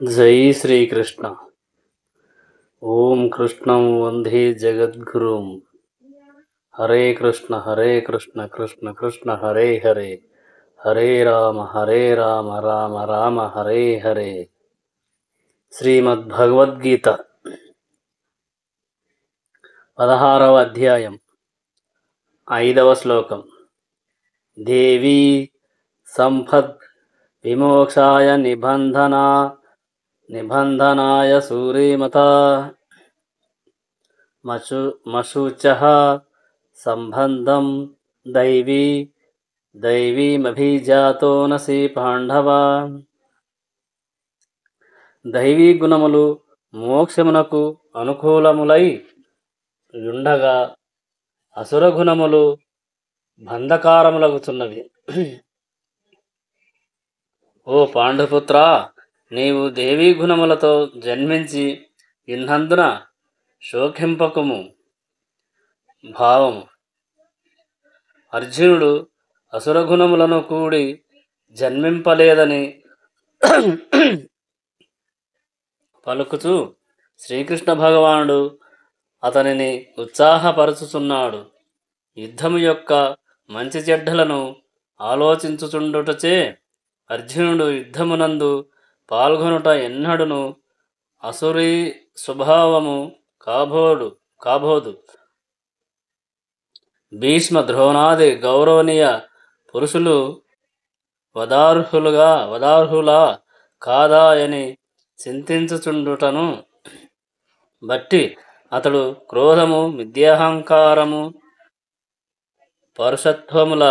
जय श्रीकृष्ण। ओम कृष्णं वन्दे जगद्गुरुं। हरे कृष्ण कृष्ण कृष्ण हरे हरे, हरे राम राम राम हरे हरे। శ్రీమద్భగవద్గీత 16వ అధ్యాయం 5వ శ్లోకం. దేవీ సంపద్ విమోక్షాయ నిబంధనాయ సూరీమతా మశుచః సంబంధం దైవీమభిజాతోనసి పాండవ. దైవీ గుణములు మోక్షమునకు అనుకూలములై యుండగా అసుర గుణములు బంధకారములగుచున్నవి. ఓ పాండుపుత్ర, నీవు దేవీ గుణములతో జన్మించి ఇన్నందున శోకింపకుము. భావము: అర్జునుడు అసురగుణములను కూడి జన్మింపలేదని పలుకుచూ శ్రీకృష్ణ భగవానుడు అతనిని ఉత్సాహపరచుచున్నాడు. యుద్ధము యొక్క మంచి చెడ్డలను ఆలోచించుచుండుటచే అర్జునుడు యుద్ధమునందు పాల్గొనుట ఎన్నడును అసురీ స్వభావము కాబోదు. భీష్మ ద్రోణాది గౌరవనీయ పురుషులు వదార్హులా కాదా అని చింతించుచుండుటను బట్టి అతడు క్రోధము, మిథ్యాహంకారము, పరుషత్వముల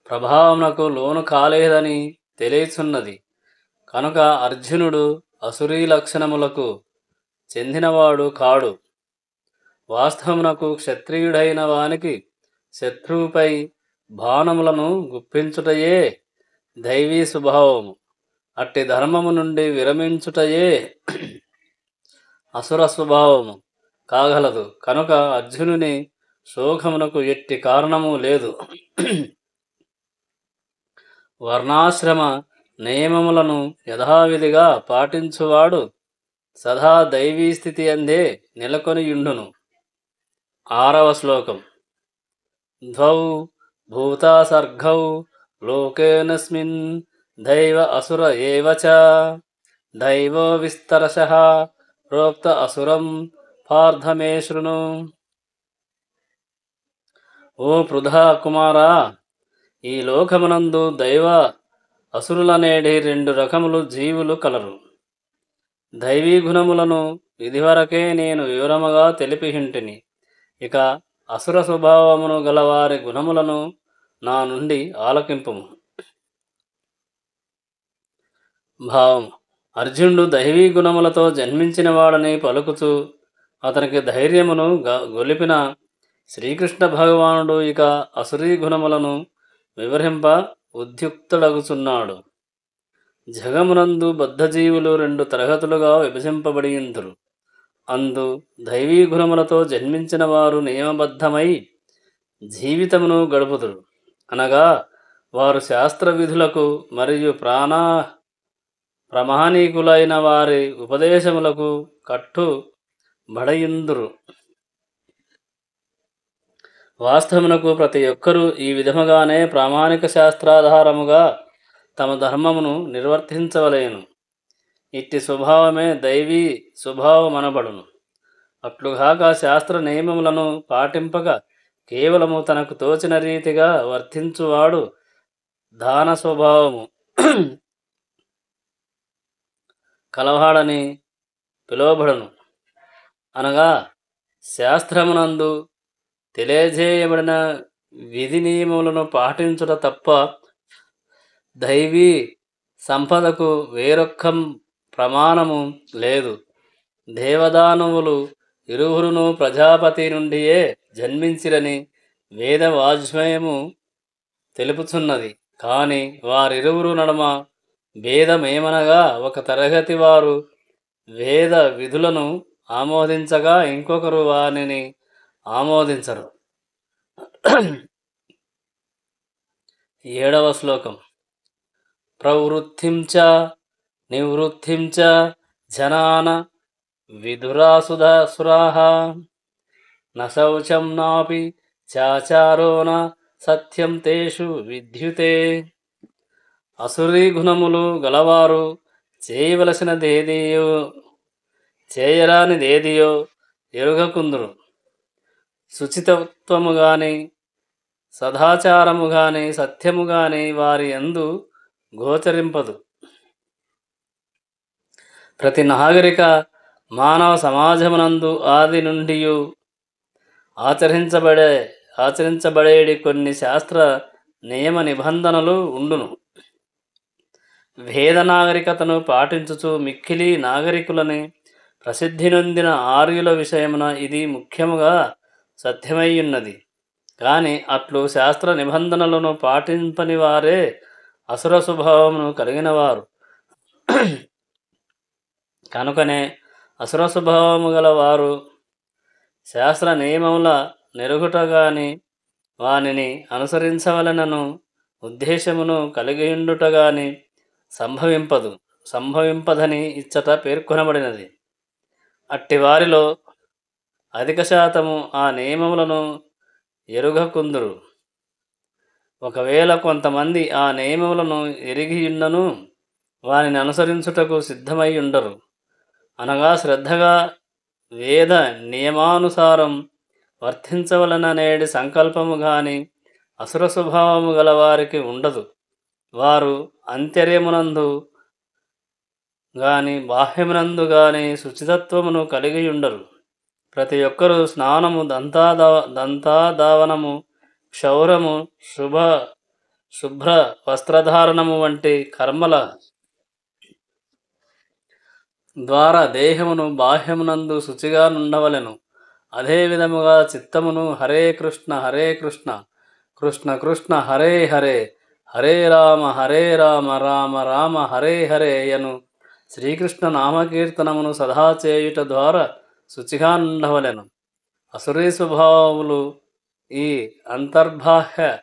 ప్రభావమునకు లోను కాలేదని తెలియచున్నది. కనుక అర్జునుడు అసురీ లక్షణములకు చెందినవాడు కాడు. వాస్తవమునకు క్షత్రియుడైన వానికి శత్రువుపై బాణములను గుప్పించుటయే దైవీ స్వభావము. అట్టి ధర్మము నుండి విరమించుటయే అసుర స్వభావము కాగలదు. కనుక అర్జునుని శోకమునకు ఎట్టి కారణము లేదు. వర్ణాశ్రమ నియమములను యథావిధిగా పాటించువాడు సదా దైవీ స్థితి అందే నెలకొనియుండును. 6వ శ్లోకం. ద్వౌ భూతా సర్గౌ లోకేనస్మిన్ దైవ అసుర ఏవ చ దైవో విస్తరశః ప్రోక్త అసురం పార్థ మే శృణు. ఓ పృథా కుమారా, ఈ లోకమునందు దైవ అసురులనేటి 2 రకములు జీవులు కలరు. దైవీ గుణములను ఇదివరకే నేను వివరముగా తెలిపిహింటిని. ఇక అసుర స్వభావమును గలవారి గుణములను నా నుండి ఆలకింపుము. భావం: అర్జునుడు దైవీ గుణములతో జన్మించిన వాడని పలుకుచూ అతనికి ధైర్యమును గొలిపిన శ్రీకృష్ణ భగవానుడు ఇక అసురీ గుణములను వివరింప ఉద్యుక్తుడగుచున్నాడు. జగమునందు బద్ధజీవులు 2 తరగతులుగా విభజింపబడియుందురు. అందు దైవీ గుణములతో జన్మించిన వారు నియమబద్ధమై జీవితమును గడుపుదురు. అనగా వారు శాస్త్ర విధులకు మరియు ప్రమాణికులైన వారి ఉపదేశములకు కట్టుబడియుందురు. వాస్తవమునకు ప్రతి ఒక్కరూ ఈ విధముగానే ప్రామాణిక శాస్త్రాధారముగా తమ ధర్మమును నిర్వర్తించవలేను. ఇట్టి స్వభావమే దైవీ స్వభావమనబడును. అట్లుగాక శాస్త్ర నియమములను పాటింపక కేవలము తనకు తోచిన రీతిగా వర్తించువాడు దాన స్వభావము కలవాడని పిలువబడును. అనగా శాస్త్రమునందు తెలియజేయబడిన విధి నియమములను పాటించుట తప్ప దైవీ సంపదకు వేరొక్క ప్రమాణము లేదు. దేవదానవులు ఇరువురును ప్రజాపతి నుండియే జన్మించిరని వేద వాజ్మయము తెలుపుచున్నది. కాని వారిరువురు నడుమ భేదమేమనగా ఒక తరగతి వారు వేద విధులను ఆమోదించగా ఇంకొకరు వానిని ఆమోదించరు. 7వ శ్లోకం. ప్రవృత్తిం చ నివృత్తిం చ జనాన విదురాసురాः న శౌచం నాపి చాచారో న సత్యం తేషు విద్యుతే. అసురీ గుణములు గలవారు చేయవలసినదేదియో చేయరానిదేదియో ఎరుగకుందురు. శుచితత్వము గాని సదాచారము గాని సత్యము గాని వారి యందు గోచరింపదు. ప్రతి నాగరిక మానవ సమాజమునందు ఆది నుండియు ఆచరించబడేడి కొన్ని శాస్త్ర నియమ నిబంధనలు ఉండును. వేద నాగరికతను పాటించుచు మిక్కిలి నాగరికులని ప్రసిద్ధి నొందిన ఆర్యుల విషయమున ఇది ముఖ్యముగా సత్యమయ్యున్నది. కానీ అట్లు శాస్త్ర నిబంధనలను పాటింపని వారే అసుర స్వభావమును కలిగినవారు. కనుకనే అసుర స్వభావము గల వారు శాస్త్ర నియమముల నెరుగుట గాని వానిని అనుసరించవలనను ఉద్దేశమును కలిగియుండుట గాని సంభవింపదని ఇచ్చట పేర్కొనబడినది. అట్టి వారిలో అధిక శాతము ఆ నియమములను ఎరుగకుందురు. ఒకవేళ కొంతమంది ఆ నియమములను ఎరిగియున్నను వానిని అనుసరించుటకు సిద్ధమై ఉండరు. అనగా శ్రద్ధగా వేద నియమానుసారం వర్తించవలననేది సంకల్పము గాని అసుర స్వభావము గల వారికి ఉండదు. వారు అంతర్యమునందు గాని బాహ్యమునందు గాని శుచితత్వమును కలిగి ఉండరు. ప్రతి ఒక్కరూ స్నానము, దంతాదావనము, క్షౌరము, శుభ్ర వస్త్రధారణము వంటి కర్మల ద్వారా దేహమును బాహ్యమునందు శుచిగా నుండవలెను. అదే విధముగా చిత్తమును హరే కృష్ణ కృష్ణ కృష్ణ హరే హరే హరే రామ రామ రామ హరే హరే యను శ్రీకృష్ణ నామకీర్తనమును సదా చేయుట ద్వారా శుచిగా నుండవలెను. అసురీ స్వభావములు ఈ అంతర్బాహ్య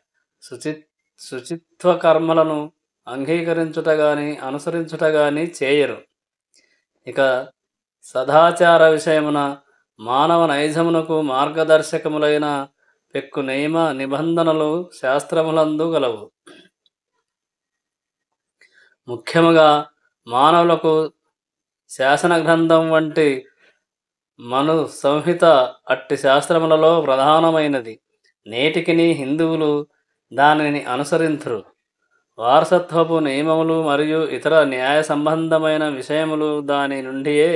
శుచిత్వ కర్మలను అంగీకరించుట గాని అనుసరించుట గాని చేయరు. ఇక సదాచార విషయమున మానవ నైజమునకు మార్గదర్శకములైన పెక్కు నియమ నిబంధనలు శాస్త్రములందు గలవు. ముఖ్యముగా మానవులకు శాసన గ్రంథం వంటి మను సంహిత అట్టి శాస్త్రములలో ప్రధానమైనది. నేటికిని హిందువులు దానిని అనుసరింతురు. వారసత్వపు నియమములు మరియు ఇతర న్యాయ సంబంధమైన విషయములు దాని నుండియే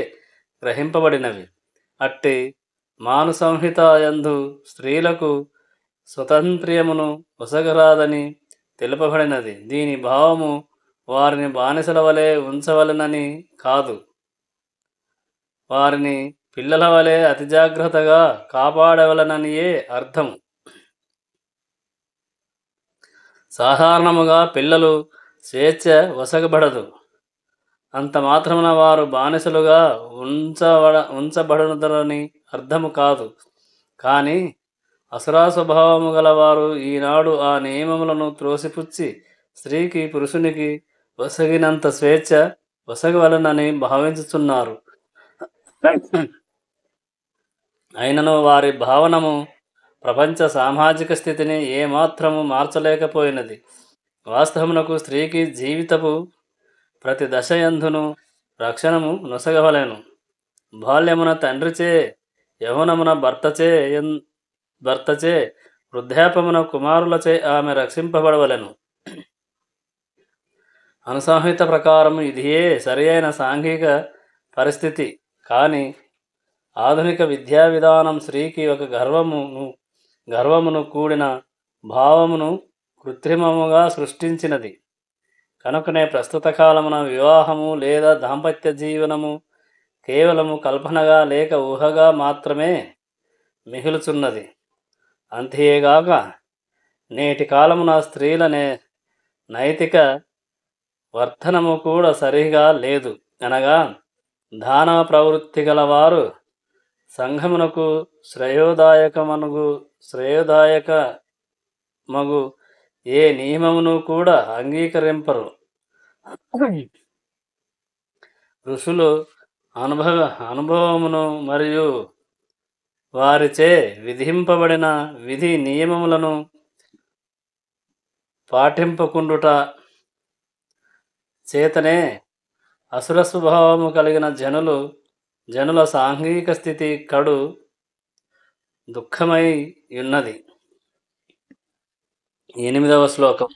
గ్రహింపబడినవి. అట్టి మాను సంహిత యందు స్త్రీలకు స్వతంత్ర్యమును ఒసగరాదని తెలుపబడినది. దీని భావము వారిని బానిసల వలె ఉంచవలెనని కాదు, వారిని పిల్లల వలె అతి జాగ్రత్తగా కాపాడవలననియే అర్థము. సాధారణముగా పిల్లలు స్వేచ్ఛ వసగబడదు. అంత మాత్రమున వారు బానిసలుగా ఉంచబడుదరని అర్థము కాదు. కానీ అసురా స్వభావము గలవారు ఈనాడు ఆ నియమములను త్రోసిపుచ్చి స్త్రీకి పురుషునికి వసగినంత స్వేచ్ఛ వసగవలనని భావించుతున్నారు. అయినను వారి భావనము ప్రపంచ సామాజిక స్థితిని ఏమాత్రము మార్చలేకపోయినది. వాస్తవమునకు స్త్రీకి జీవితపు ప్రతి దశయందును రక్షణము నొసగవలెను. బాల్యమున తండ్రిచే, యౌవనమున భర్తచే, వృద్ధాపమున కుమారులచే ఆమె రక్షింపబడవలెను. అనుసంహిత ప్రకారం ఇదియే సరి అయిన సాంఘిక పరిస్థితి. కానీ ఆధునిక విద్యా విధానం స్త్రీకి ఒక గర్వమును కూడిన భావమును కృత్రిమముగా సృష్టించినది. కనుకనే ప్రస్తుత కాలమున వివాహము లేదా దాంపత్య జీవనము కేవలము కల్పనగా లేక ఊహగా మాత్రమే మిగులుచున్నది. అంతేగాక నేటి కాలమున స్త్రీల నైతిక వర్ధనము కూడా సరిగా లేదు. అనగా దాన ప్రవృత్తి గలవారు సంఘమునకు శ్రేయోదాయకమగు ఏ నియమమును కూడా అంగీకరింపరు. ఋషులు అనుభవ అనుభవమును మరియు వారిచే విధింపబడిన విధి నియమములను పాటింపకుండుట చేతనే అసుర స్వభావము కలిగిన జనుల సాంఘిక స్థితి కడు దుఃఖమై ఉన్నది. 8వ శ్లోకం.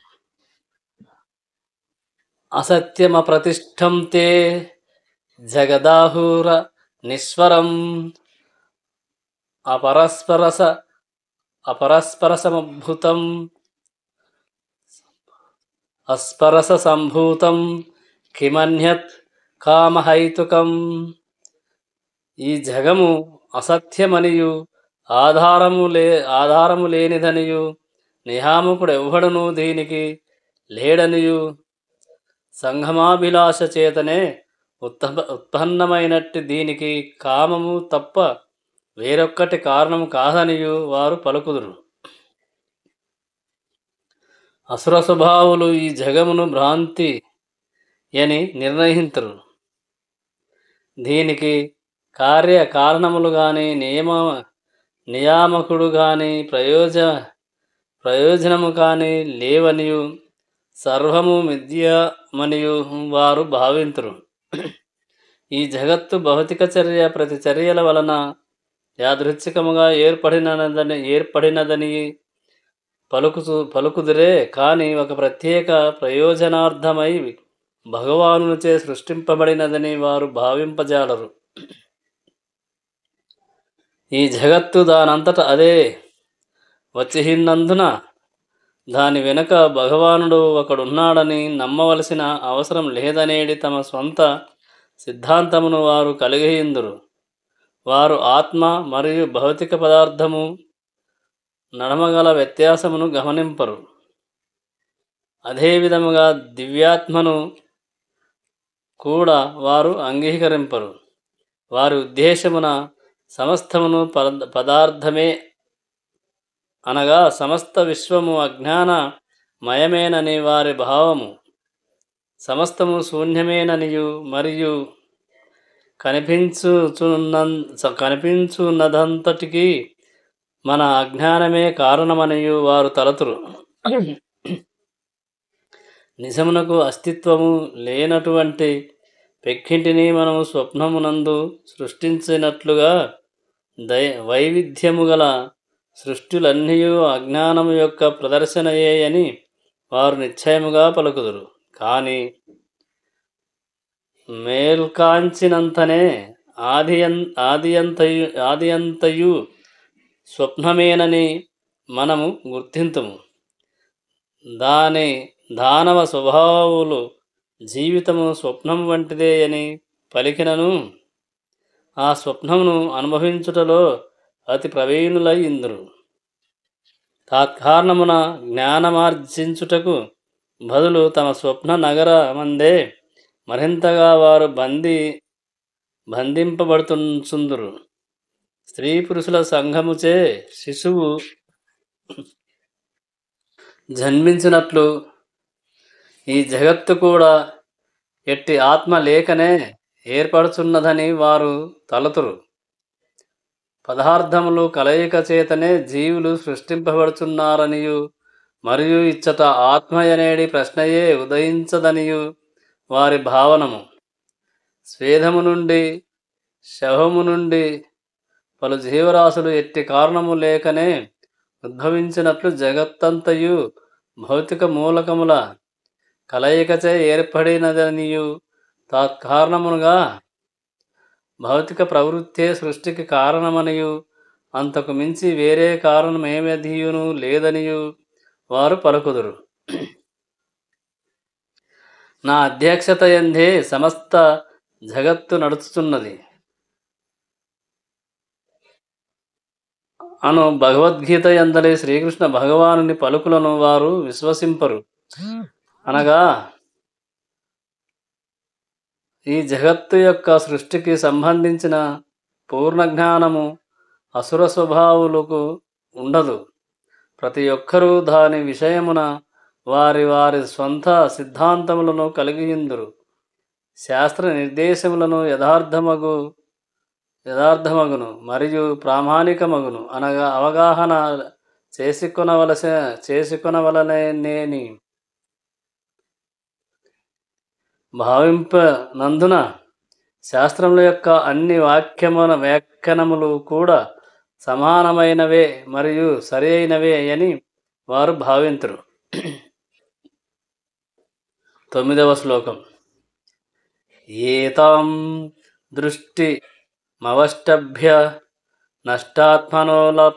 అసత్యమప్రతిష్టం తే జగదాహూర నిస్వరం అపరస్పరసమద్భుతం అస్పరస సంభూతం కిమన్యత్ కామహైతుకం. ఈ జగము అసత్యమనియు ఆధారము లేనిదనియు నియామకుడు ఎవ్వడునూ దీనికి లేడనియు సంగమాభిలాష చేతనే ఉత్పన్నమైనట్టి దీనికి కామము తప్ప వేరొక్కటి కారణము కాదనియు వారు పలుకుదురు. అసుర స్వభావులు ఈ జగమును భ్రాంతి అని నిర్ణయింతురు. దీనికి కార్యకారణములు గాని నియామకుడు గాని ప్రయోజనము కాని లేవనియు సర్వము మిథ్యమనియు వారు భావింతురు. ఈ జగత్తు భౌతిక చర్య ప్రతి చర్యల వలన యాదృచ్ఛికముగా ఏర్పడినదని పలుకుదురే కాని ఒక ప్రత్యేక ప్రయోజనార్థమై భగవానునిచే సృష్టింపబడినదని వారు భావింపజాలరు. ఈ జగత్తు దానంతట అదే వచ్చినందున దాని వెనుక భగవానుడు ఒకడున్నాడని నమ్మవలసిన అవసరం లేదనేది తమ స్వంత సిద్ధాంతమును వారు కలిగియుందురు. వారు ఆత్మ మరియు భౌతిక పదార్థము నడమగల వ్యత్యాసమును గమనింపరు. అదేవిధముగా దివ్యాత్మను కూడా వారు అంగీకరింపరు. వారి ఉద్దేశమున సమస్తమును పదార్థమే అనగా సమస్త విశ్వము అజ్ఞానమయమేనని వారి భావము. సమస్తము శూన్యమేననియు మరియు కనిపించున్నదంతటికీ మన అజ్ఞానమే కారణమనియు వారు తలతురు. నిజమునకు అస్తిత్వము లేనటువంటి పెక్కింటిని మనము స్వప్నమునందు సృష్టించినట్లుగా వైవిధ్యము గల సృష్టిలన్నీయు అజ్ఞానము యొక్క ప్రదర్శనయే అని వారు నిశ్చయముగా పలుకుదురు. కానీ మేల్కాంచినంతనే ఆదియంతయు స్వప్నమేనని మనము గుర్తింతుము. దానవ స్వభావులు జీవితము స్వప్నం వంటిదే అని పలికినను ఆ స్వప్నమును అనుభవించుటలో అతి ప్రవీణులై ఇందురు. తాత్కారణమున జ్ఞానమార్జించుటకు బదులు తమ స్వప్న నగర మందే మరింతగా వారు బంధింపబడుతుంచుందురు. స్త్రీ పురుషుల సంఘముచే శిశువు జన్మించినట్లు ఈ జగత్తు కూడా ఎట్టి ఆత్మ లేకనే ఏర్పడుచున్నదని వారు తలతురు. పదార్థములు కలయిక చేతనే జీవులు సృష్టింపబడుచున్నారనియు మరియు ఇచ్చట ఆత్మయనేడి ప్రశ్నయే ఉదయించదనియు వారి భావనము. స్వేదము నుండి శవము నుండి పలు జీవరాశులు ఎట్టి కారణము లేకనే ఉద్భవించినట్లు జగత్తంతయు భౌతిక మూలకముల కలయికచే ఏర్పడినదనియు తాత్కారణముగా భౌతిక ప్రవృత్తే సృష్టికి కారణమనియు అంతకు మించి వేరే కారణమేమధియును లేదనియు వారు పలుకుదురు. నా అధ్యక్షత యందే సమస్త జగత్తు నడుచుతున్నది అను భగవద్గీత యందలి శ్రీకృష్ణ భగవానుని పలుకులను వారు విశ్వసింపరు. అనగా ఈ జగత్తు యొక్క సృష్టికి సంబంధించిన పూర్ణ జ్ఞానము అసుర స్వభావులకు ఉండదు. ప్రతి ఒక్కరూ దాని విషయమున వారి వారి స్వంత సిద్ధాంతములను కలిగియుందురు. శాస్త్ర నిర్దేశములను యథార్థమగును మరియు ప్రామాణికమగును అనగా అవగాహన చేసుకొనవలనేని భావింపనందున శాస్త్రముల యొక్క అన్ని వ్యాఖ్యానములు కూడా సమానమైనవే మరియు సరి అయినవే అని వారు భావింతురు. 9వ శ్లోకం. ఏతాం దృష్టిమవష్టభ్య నష్టాత్మనోల్ప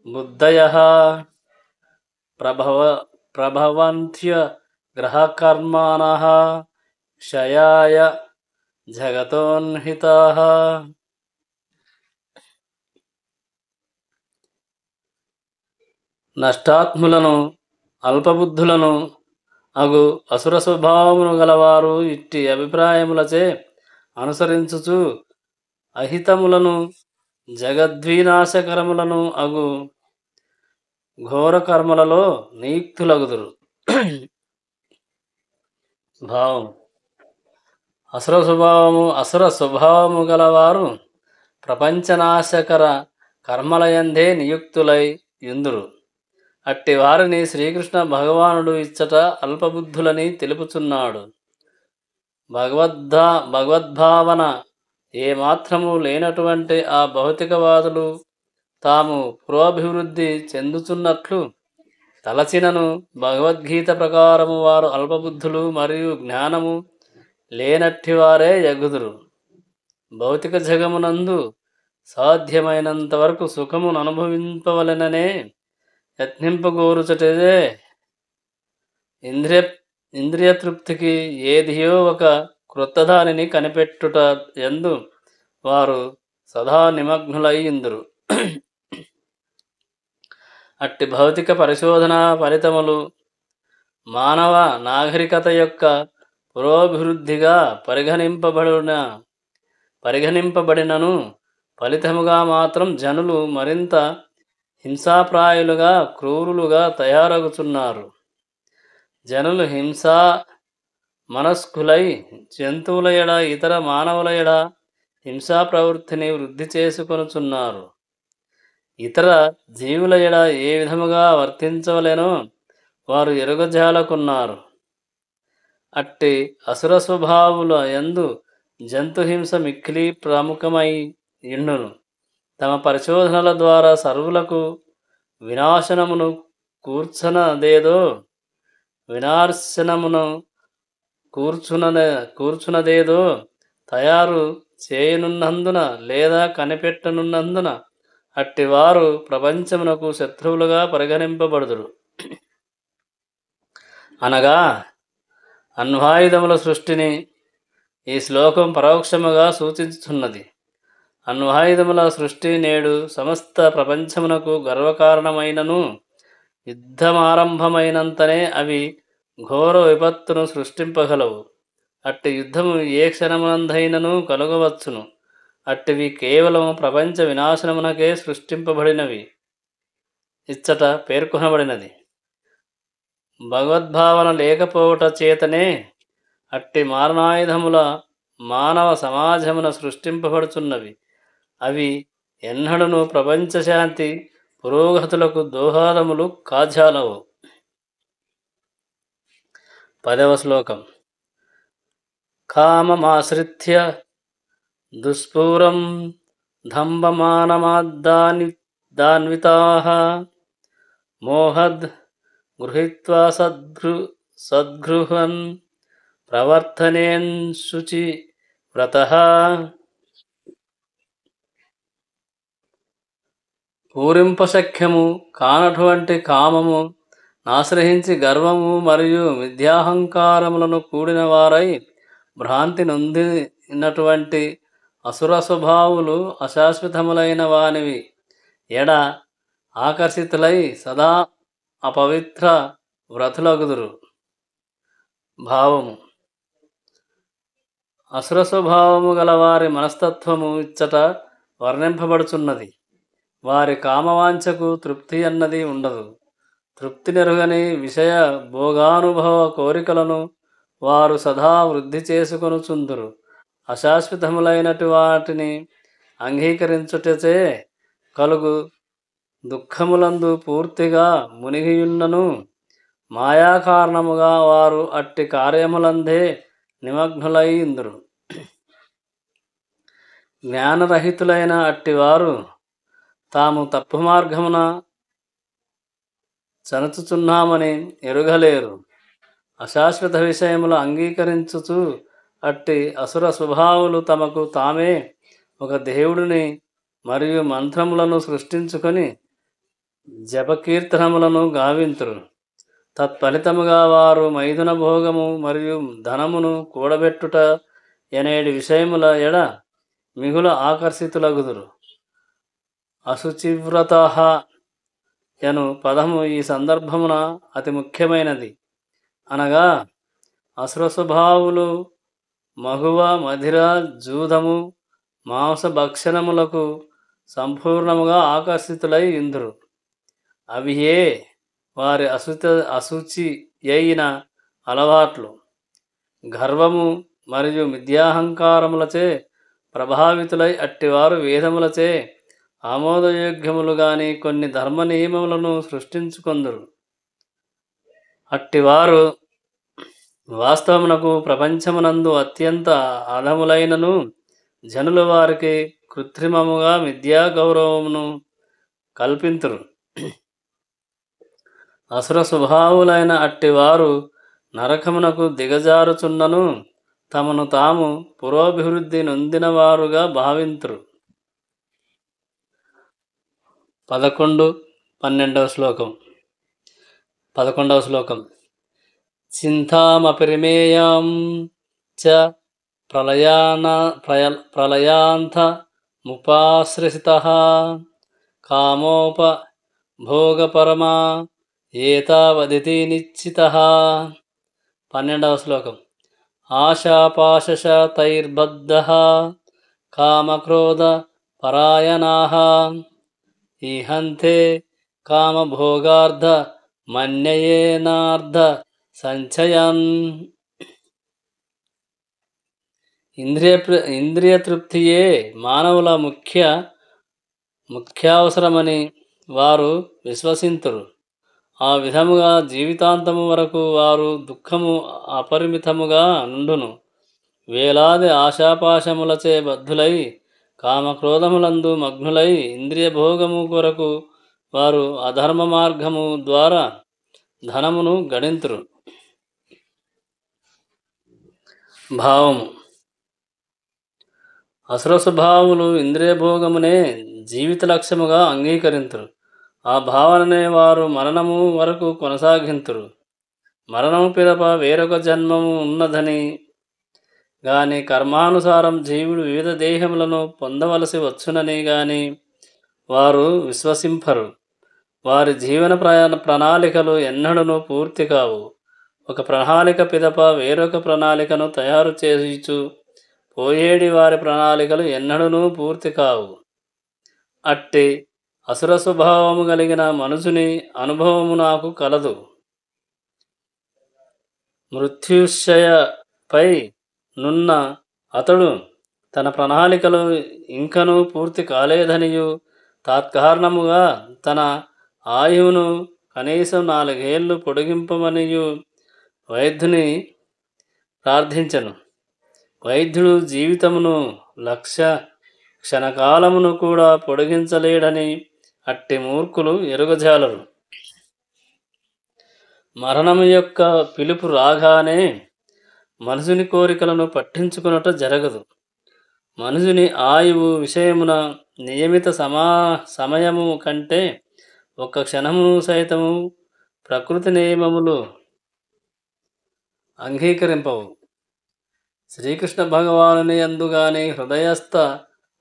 బుద్ధయః ప్రభవంత్య గ్రహకర్మణః క్షయాయ జగతోన్హితాః. నష్టాత్ములను అల్పబుద్ధులను అగు అసుర స్వభావమును గలవారు ఇట్టి అభిప్రాయములచే అనుసరించుచు అహితములను జగద్వినాశకరములను అగు ఘోర కర్మలలో నియుక్తులగుదురు. భావం. అసుర స్వభావము గలవారు ప్రపంచనాశకర కర్మలయందే నియుక్తులై యుందురు. అట్టి వారిని శ్రీకృష్ణ భగవానుడు ఇచ్చట అల్పబుద్ధులని తెలుపుచున్నాడు. భగవద్భావన ఏమాత్రము లేనటువంటి ఆ భౌతికవాదులు తాము పురోభివృద్ధి చెందుతున్నట్లు తలచినను భగవద్గీత ప్రకారము వారు అల్పబుద్ధులు మరియు జ్ఞానము లేనట్టి వారే యగుదురు. భౌతిక జగమునందు సాధ్యమైనంత వరకు సుఖమును అనుభవింపవలెననే యత్నింపగోరుచటే ఇంద్రియ తృప్తికి ఏదియో ఒక క్రొత్త దానిని కనిపెట్టుట యందు వారు సదా నిమగ్నులై ఇందురు. అట్టి భౌతిక పరిశోధన ఫలితములు మానవ నాగరికత యొక్క పురోభివృద్ధిగా పరిగణింపబడినను ఫలితముగా మాత్రం జనులు మరింత హింసాప్రాయులుగా క్రూరులుగా తయారగుచున్నారు. జనులు హింసా మనస్కులై జంతువుల ఎడ ఇతర మానవుల ఎడ హింసా ప్రవృత్తిని వృద్ధి చేసుకొనుచున్నారు. ఇతర జీవుల ఎడ ఏ విధముగా వర్తించవలెనో వారు ఎరుగజాలకున్నారు. అట్టి అసుర స్వభావుల యందు జంతుహింస మిక్కిలి ప్రముఖమై ఇండును. తమ పరిశోధనల ద్వారా సర్వులకు వినాశనమును కూర్చునదేదో తయారు చేయనున్నందున లేదా కనిపెట్టనున్నందున అట్టివారు ప్రపంచమునకు శత్రువులుగా పరిగణింపబడుదురు. అనగా అణ్వాయుధముల సృష్టిని ఈ శ్లోకం పరోక్షముగా సూచించుతున్నది. అణ్వాయుధముల సృష్టి నేడు సమస్త ప్రపంచమునకు గర్వకారణమైనను యుద్ధమారంభమైనంతనే అవి ఘోర విపత్తును సృష్టింపగలవు. అట్టి యుద్ధము ఏ క్షణమునందైనను కలుగవచ్చును. అట్టివి కేవలం ప్రపంచ వినాశనమునకే సృష్టింపబడినవి ఇచ్చట పేర్కొనబడినది. భగవద్భావన లేకపోవట చేతనే అట్టి మారణాయుధముల మానవ సమాజమున సృష్టింపబడుచున్నవి. అవి ఎన్నడను ప్రపంచ శాంతి పురోగతులకు దోహదములు కాజాలవు. 10వ శ్లోకం. కామమాశ్రిత్య దుష్పూరం దంభమానమాద్దాన్వితాః మోహద్ గృహీత్వా సద్గృహన్ ప్రవర్తనేన్ శుచి వ్రతః. పూరింపశక్యము కానటువంటి కామము నాశ్రయించి గర్వము మరియు మిథ్యాహంకారములను కూడిన వారై భ్రాంతి నొందినటువంటి అసుర స్వభావులు అశాశ్వతములైన వానివి ఎడ ఆకర్షితులై సదా అపవిత్ర వ్రతులగుదురు. భావము. అసుర స్వభావము గల వారి మనస్తత్వము ఇచ్చట వర్ణింపబడుచున్నది. వారి కామవాంఛకు తృప్తి అన్నది ఉండదు. తృప్తి నెరుగని విషయ భోగానుభవ కోరికలను వారు సదా వృద్ధి చేసుకొనుచుందురు. అశాశ్వతములైనటు వాటిని అంగీకరించుటచే కలుగు దుఃఖములందు పూర్తిగా మునిగియున్నను మాయా కారణముగా వారు అట్టి కార్యములందే నిమగ్నులై ఇందురు. జ్ఞానరహితులైన అట్టివారు తాము తప్పు మార్గమున చనుచుచున్నామని ఎరుగలేరు. అశాశ్వత విషయములు అంగీకరించుచు అట్టి అసుర స్వభావులు తమకు తామే ఒక దేవుడిని మరియు మంత్రములను సృష్టించుకొని జపకీర్తనములను గావింతురు. తత్ఫలితముగా వారు మైథున భోగము మరియు ధనమును కూడబెట్టుట ఎనేటి విషయముల ఎడ మిగుల ఆకర్షితులగుదురు. అశుచివ్రత యను పదము ఈ సందర్భమున అతి ముఖ్యమైనది. అనగా అసుర స్వభావులు మగువ మధిర జూదము మాంసభక్షణములకు సంపూర్ణముగా ఆకర్షితులై ఇందురు. అవి ఏ వారి అశుచి అయిన అలవాట్లు గర్వము మరియు మిథ్యాహంకారములచే ప్రభావితులై అట్టివారు వేదములచే ఆమోదయోగ్యములు గాని కొన్ని ధర్మ నియమములను సృష్టించుకొందురు. అట్టివారు వాస్తవమునకు ప్రపంచమునందు అత్యంత అధములైనను జనులు వారికి కృత్రిమముగా మిథ్యా గౌరవమును కల్పింతురు. అసుర స్వభావులైన అట్టివారు నరకమునకు దిగజారుచున్నను తమను తాము పురోభివృద్ధి నొందినవారుగా భావింతురు. 11వ శ్లోకం. చింతామపరిమేయాం చ ప్రళయాంతముపాశ్రితః కామోపభోగపరమా ఏతావదితి నిశ్చితః. 12వ శ్లోకం. ఆశాపాశతైర్బద్ధః కామక్రోధ పరాయణాః ఈహంతే కామభోగార్థ మన్యయేనార్థ సంచయన్. ఇంద్రియ తృప్తియే మానవుల ముఖ్యావసరమని వారు విశ్వసింతురు. ఆ విధముగా జీవితాంతము వరకు వారు దుఃఖము అపరిమితముగా నుండును. వేలాది ఆశాపాశములచే బద్ధులై కామక్రోధములందు మగ్నులై ఇంద్రియ భోగము కొరకు వారు అధర్మ మార్గము ద్వారా ధనమును గడింతురు. భావము. అసుర స్వభావులు ఇంద్రియ భోగమునే జీవిత లక్ష్యముగా అంగీకరింతురు. ఆ భావననే వారు మరణము వరకు కొనసాగింతురు. మరణము పిదప వేరొక జన్మము ఉన్నదని గాని కర్మానుసారం జీవుడు వివిధ దేహములను పొందవలసి వచ్చునని గాని వారు విశ్వసింపరు. వారి జీవన ప్రణాళికలు ఎన్నడూనూ పూర్తి కావు. ఒక ప్రణాళిక పిదప వేరొక ప్రణాళికను తయారు చేయుచు పోయేడి వారి ప్రణాళికలు ఎన్నడూనూ పూర్తి కావు. అట్టి అసుర స్వభావము కలిగిన మనుషుని అనుభవము నాకు కలదు. మృత్యుశయపై నున్న అతడు తన ప్రణాళికలు ఇంకనూ పూర్తి కాలేదనియు తత్కారణముగా తన ఆయువును కనీసం 4 ఏళ్ళు పొడిగింపమనియు వైద్యుని ప్రార్థించెను. వైద్యుడు జీవితమును లక్ష క్షణకాలమును కూడా పొడిగించలేడని అట్టి మూర్ఖులు ఎరుగజాలరు. మరణము యొక్క పిలుపు రాగానే మనుషుని కోరికలను పట్టించుకున్నట జరగదు. మనుషుని ఆయువు విషయమున నియమిత సమయము కంటే ఒక్క క్షణము సైతము ప్రకృతి నియమములు అంగీకరింపవు. శ్రీకృష్ణ భగవానుని యందు గాని హృదయస్థ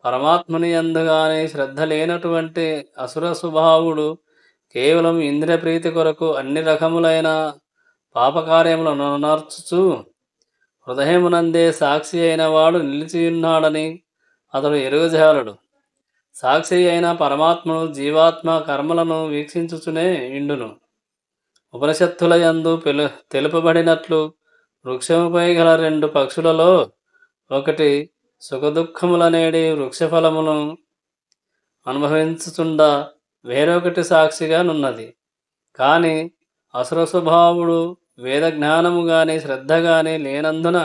పరమాత్ముని యందు గాని శ్రద్ధ లేనటువంటి అసుర స్వభావుడు కేవలం ఇంద్రియ ప్రీతి కొరకు అన్ని రకములైన పాపకార్యములను నర్చుచు హృదయమునందే సాక్షి అయిన వాడు నిలిచియున్నాడని అతడు ఎరుగజాలడు. సాక్షి అయిన పరమాత్మను జీవాత్మ కర్మలను వీక్షించుచునే ఇండును. ఉపనిషత్తుల యందు తెలుపబడినట్లు వృక్షముపై గల 2 పక్షులలో ఒకటి సుఖదుఖములనేడి వృక్షఫలమును అనుభవించుచుండా వేరొకటి సాక్షిగా నున్నది. కాని అసుర స్వభావుడు వేద జ్ఞానము గాని శ్రద్ధ గాని లేనందున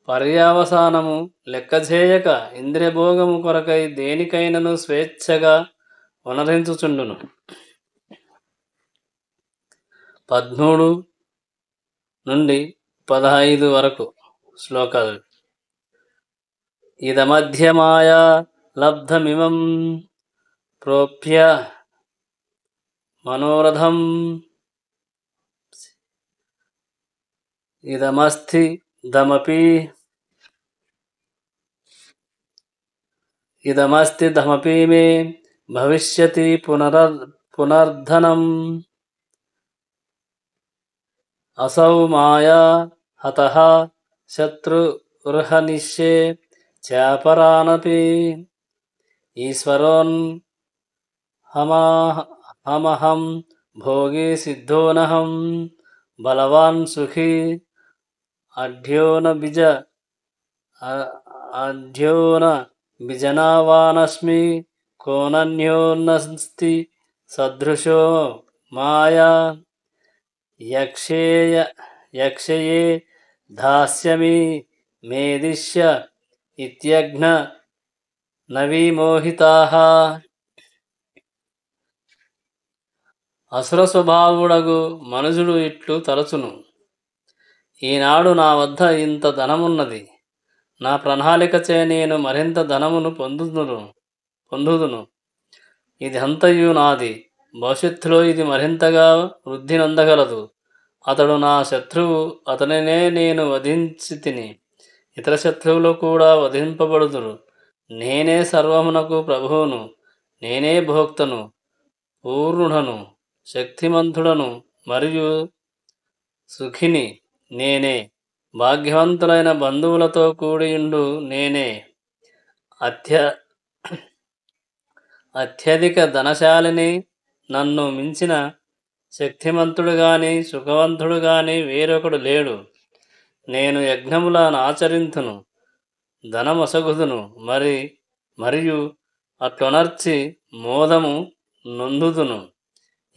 పర్యావసానము లెక్కచేయక ఇంద్రియభోగము కొరకై దేనికైనను స్వేచ్ఛగా వనరించుచుండును. 13 నుండి 15 వరకు శ్లోకాలు. ఇదమధ్యమాయా లబ్ధమిమం ప్రోప్య మనోరథం ఇదమస్తి దమపి మే భవిష్యతి పునర్ధనం అసౌ మాయా హతః శత్రుర్హనిష్యే చాపరానపి ఈశ్వరోన్ హమహం భోగి సిద్ధోనహం బలవాన్ సుఖీ అఢ్యోన బిజనావానస్మి కోనన్యోన్నస్తి సదృశో మాయా యక్షయే దాస్యమి మేదిష్య ఇత్యజ్ఞ నవిమోహితాః. అసుర స్వభావుడగు మనుజుడు ఇట్లు తలచును: ఈనాడు నా వద్ద ఇంత ధనమున్నది, నా ప్రణాళికచే నేను మరింత ధనమును పొందుదును. ఇది అంతయు నాది, భవిష్యత్తులో ఇది మరింతగా వృద్ధి నొందగలదు. అతడు నా శత్రువు, అతనినే నేను వధించి తిని, ఇతర శత్రువులు కూడా వధింపబడుదురు. నేనే సర్వమునకు ప్రభువును, నేనే భోక్తను, పూర్ణుడను, శక్తిమంతుడను మరియు సుఖిని నేనే. భాగ్యవంతులైన బంధువులతో కూడియుండు నేనే. అత్యధిక ధనశాలిని, నన్ను మించిన శక్తిమంతుడు గాని సుఖవంతుడు గాని వేరొకడు లేడు. నేను యజ్ఞములను ఆచరింతును, ధనమొసగుదును, మరియు అట్లొనర్చి మోదము నొందుదును.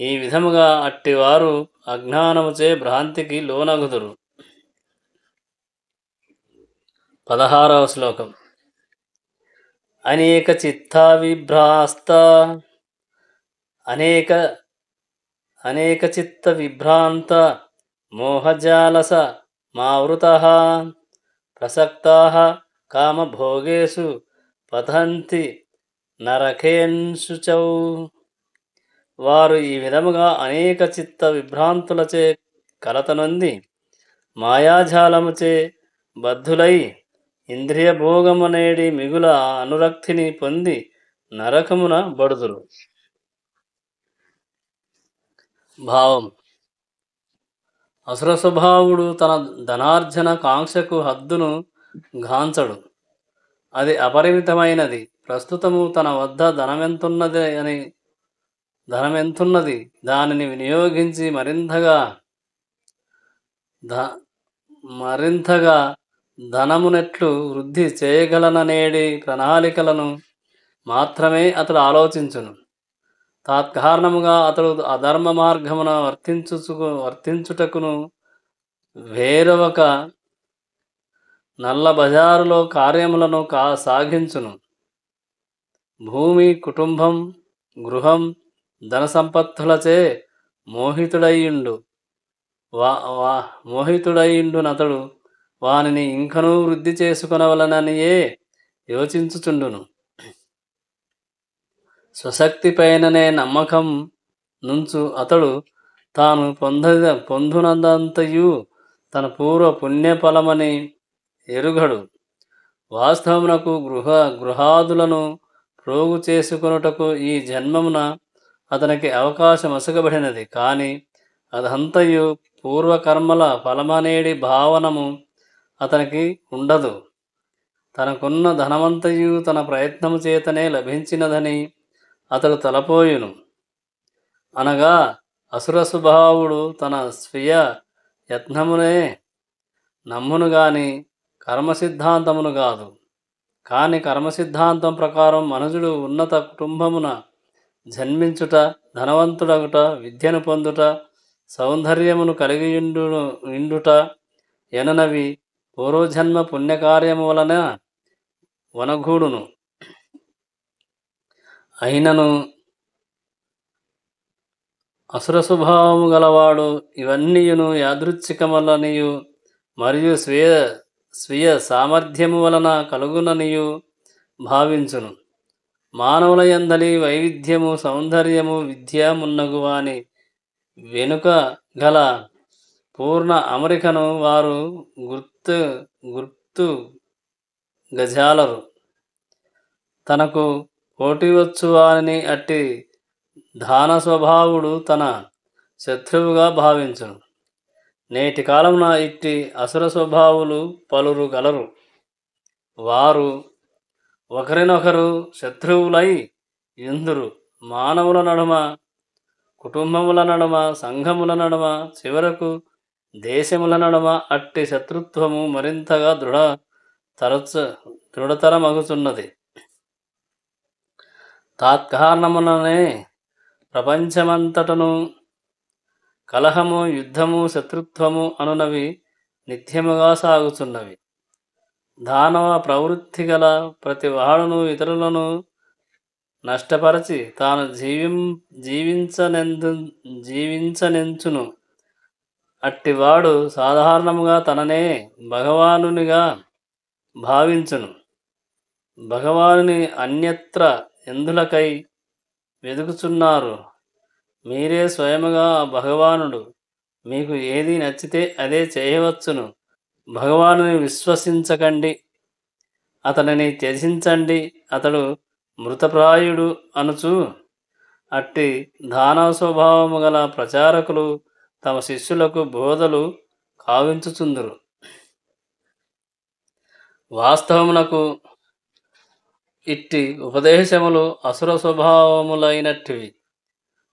ఈ విధముగా అట్టివారు అజ్ఞానముచే భ్రాంతికి లోనగుదురు. 16వ శ్లోకం. అనేక చిత్తా విభ్రాంత మోహజాలస మావృతః ప్రసక్తాః కామభోగేషు పతంతి నరకేషు. వారు ఈ విధముగా అనేక చిత్త విభ్రాంతులచే కలతనొంది మాయాజాలముచే బద్ధులై ఇంద్రియభోగమునేడి మిగుల అనురక్తిని పొంది నరకమున బడుదురు. భావం: అసుర స్వభావుడు తన ధనార్జన కాంక్షకు హద్దును గాంచడు. అది అపరిమితమైనది. ప్రస్తుతము తన వద్ద ధనమెంతున్నది, దానిని వినియోగించి మరింతగా ధనమునెట్లు వృద్ధి చేయగలననేడి ప్రణాళికలను మాత్రమే అతడు ఆలోచించును. తత్కారణముగా అతడు అధర్మ మార్గమున వర్తించుటకును వేరొక నల్ల బజారులో కార్యములను సాగించును. భూమి, కుటుంబం, గృహం, ధన సంపత్తులచే మోహితుడైయుండునతడు వానిని ఇంకనూ వృద్ధి చేసుకొనవలననియే యోచించుచుండును. స్వశక్తిపైననే నమ్మకం నుంచు అతడు తాను పొందునందంతయు తన పూర్వ పుణ్యఫలమని ఎరుగడు. వాస్తవమునకు గృహాదులను ప్రోగు చేసుకొనుటకు ఈ జన్మమున అతనికి అవకాశమొసగబడినది. కానీ అదంతయు పూర్వకర్మల ఫలమనేడి భావనము అతనికి ఉండదు. తనకున్న ధనమంతయు తన ప్రయత్నము చేతనే లభించినదని అతడు తలపోయును. అనగా అసుర స్వభావుడు తన స్వీయ యత్నమునే నమ్మును గాని కర్మ సిద్ధాంతమును కాదు. కాని కర్మ సిద్ధాంతం ప్రకారం మనుజుడు ఉన్నత కుటుంబమున జన్మించుట, ధనవంతుడగుట, విద్యను పొందుట, సౌందర్యమును ఇండుట ఎననవి పూర్వజన్మ పుణ్యకార్యము వలన వనగూడును. అయినను అసుర స్వభావము గలవాడు ఇవన్నీయును యాదృచ్ఛికములనియు మరియు స్వీయ స్వీయ సామర్థ్యము వలన కలుగుననియు భావించును. మానవుల యందలి వైవిధ్యము, సౌందర్యము, విద్య మున్నగు వాని వెనుక గల పూర్ణ అమరికను వారు గుర్తు గజాలరు. తనకు పోటీవచ్చు వాని అట్టి దాన స్వభావుడు తన శత్రువుగా భావించును. నేటి కాలమున ఇట్టి అసుర స్వభావులు పలురు గలరు. వారు ఒకరినొకరు శత్రువులై ఇందురు. మానవుల నడుమ, కుటుంబముల నడుమ, సంఘముల నడుమ, చివరకు దేశముల నడుమ అట్టి శత్రుత్వము మరింతగా దృఢతరమగుచున్నది. తాత్కారణముననే ప్రపంచమంతటను కలహము, యుద్ధము, శత్రుత్వము అనునవి నిత్యముగా సాగుచున్నవి. దానవ ప్రవృత్తి గల ప్రతి వాడును ఇతరులను నష్టపరచి తాను జీవించనెంచును. అట్టివాడు సాధారణముగా తననే భగవానునిగా భావించును. భగవానుని అన్యత్ర ఎందులకై వెదుకుచున్నారు? మీరే స్వయముగా భగవానుడు. మీకు ఏది నచ్చితే అదే చేయవచ్చును. భగవానుని విశ్వసించకండి, అతనిని త్యజించండి, అతడు మృతప్రాయుడు అనుచు అట్టి దానవ స్వభావము గల ప్రచారకులు తమ శిష్యులకు బోధలు కావించుచుందురు. వాస్తవమునకు ఇట్టి ఉపదేశములు అసుర స్వభావములైనట్టివి.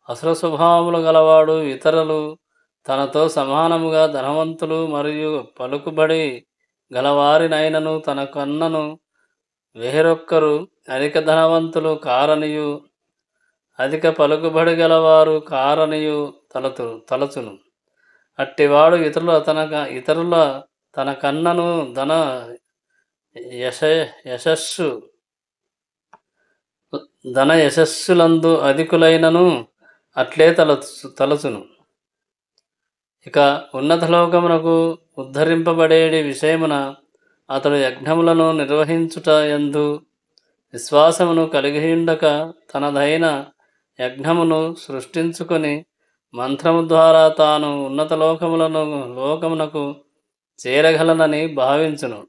అసుర స్వభావములు గలవాడు ఇతరులు తనతో సమానముగా ధనవంతులు మరియు పలుకుబడి గలవారినైనను తన కన్నను వేరొక్కరు అధిక ధనవంతులు కారనియు అధిక పలుకుబడి గలవారు కారనియు తలచును. అట్టివాడు ఇతరుల తన కన్నను ధన యశస్సులందు అధికులైనను అట్లే తలచును. ఇక ఉన్నత లోకమునకు ఉద్ధరింపబడేడి విషయమున అతడు యజ్ఞములను నిర్వహించుట యందు విశ్వాసమును కలిగియుండక తనదైన యజ్ఞమును సృష్టించుకొని మంత్రము ద్వారా తాను ఉన్నత లోకమునకు చేరగలనని భావించును.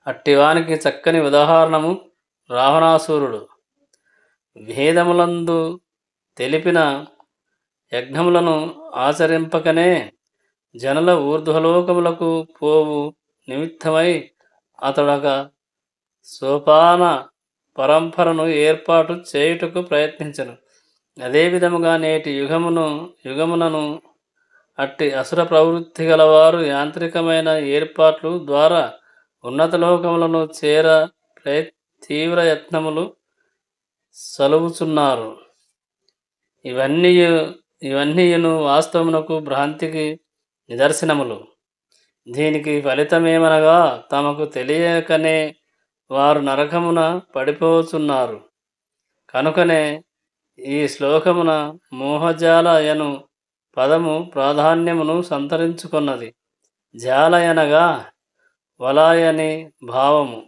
అట్టివానికి చక్కని ఉదాహరణము రావణాసురుడు. వేదములందు తెలిపిన యజ్ఞములను ఆచరింపకనే జనుల ఊర్ధ్వలోకములకు పోవు నిమిత్తమై అతడొక సోపాన పరంపరను ఏర్పాటు చేయుటకు ప్రయత్నించను. అదేవిధముగా నేటి యుగమునను అట్టి అసుర ప్రవృత్తి గలవారు యాంత్రికమైన ఏర్పాట్లు ద్వారా ఉన్నత లోకములను చేర తీవ్ర యత్నములు సలువుచున్నారు. ఇవన్నీయును వాస్తవమునకు భ్రాంతికి నిదర్శనములు. దీనికి ఫలితమేమనగా తమకు తెలియకనే వారు నరకమున పడిపోచున్నారు. కనుకనే ఈ శ్లోకమున మోహజాల యను పదము ప్రాధాన్యమును సంతరించుకున్నది. జాలయనగా వలాయని భావము.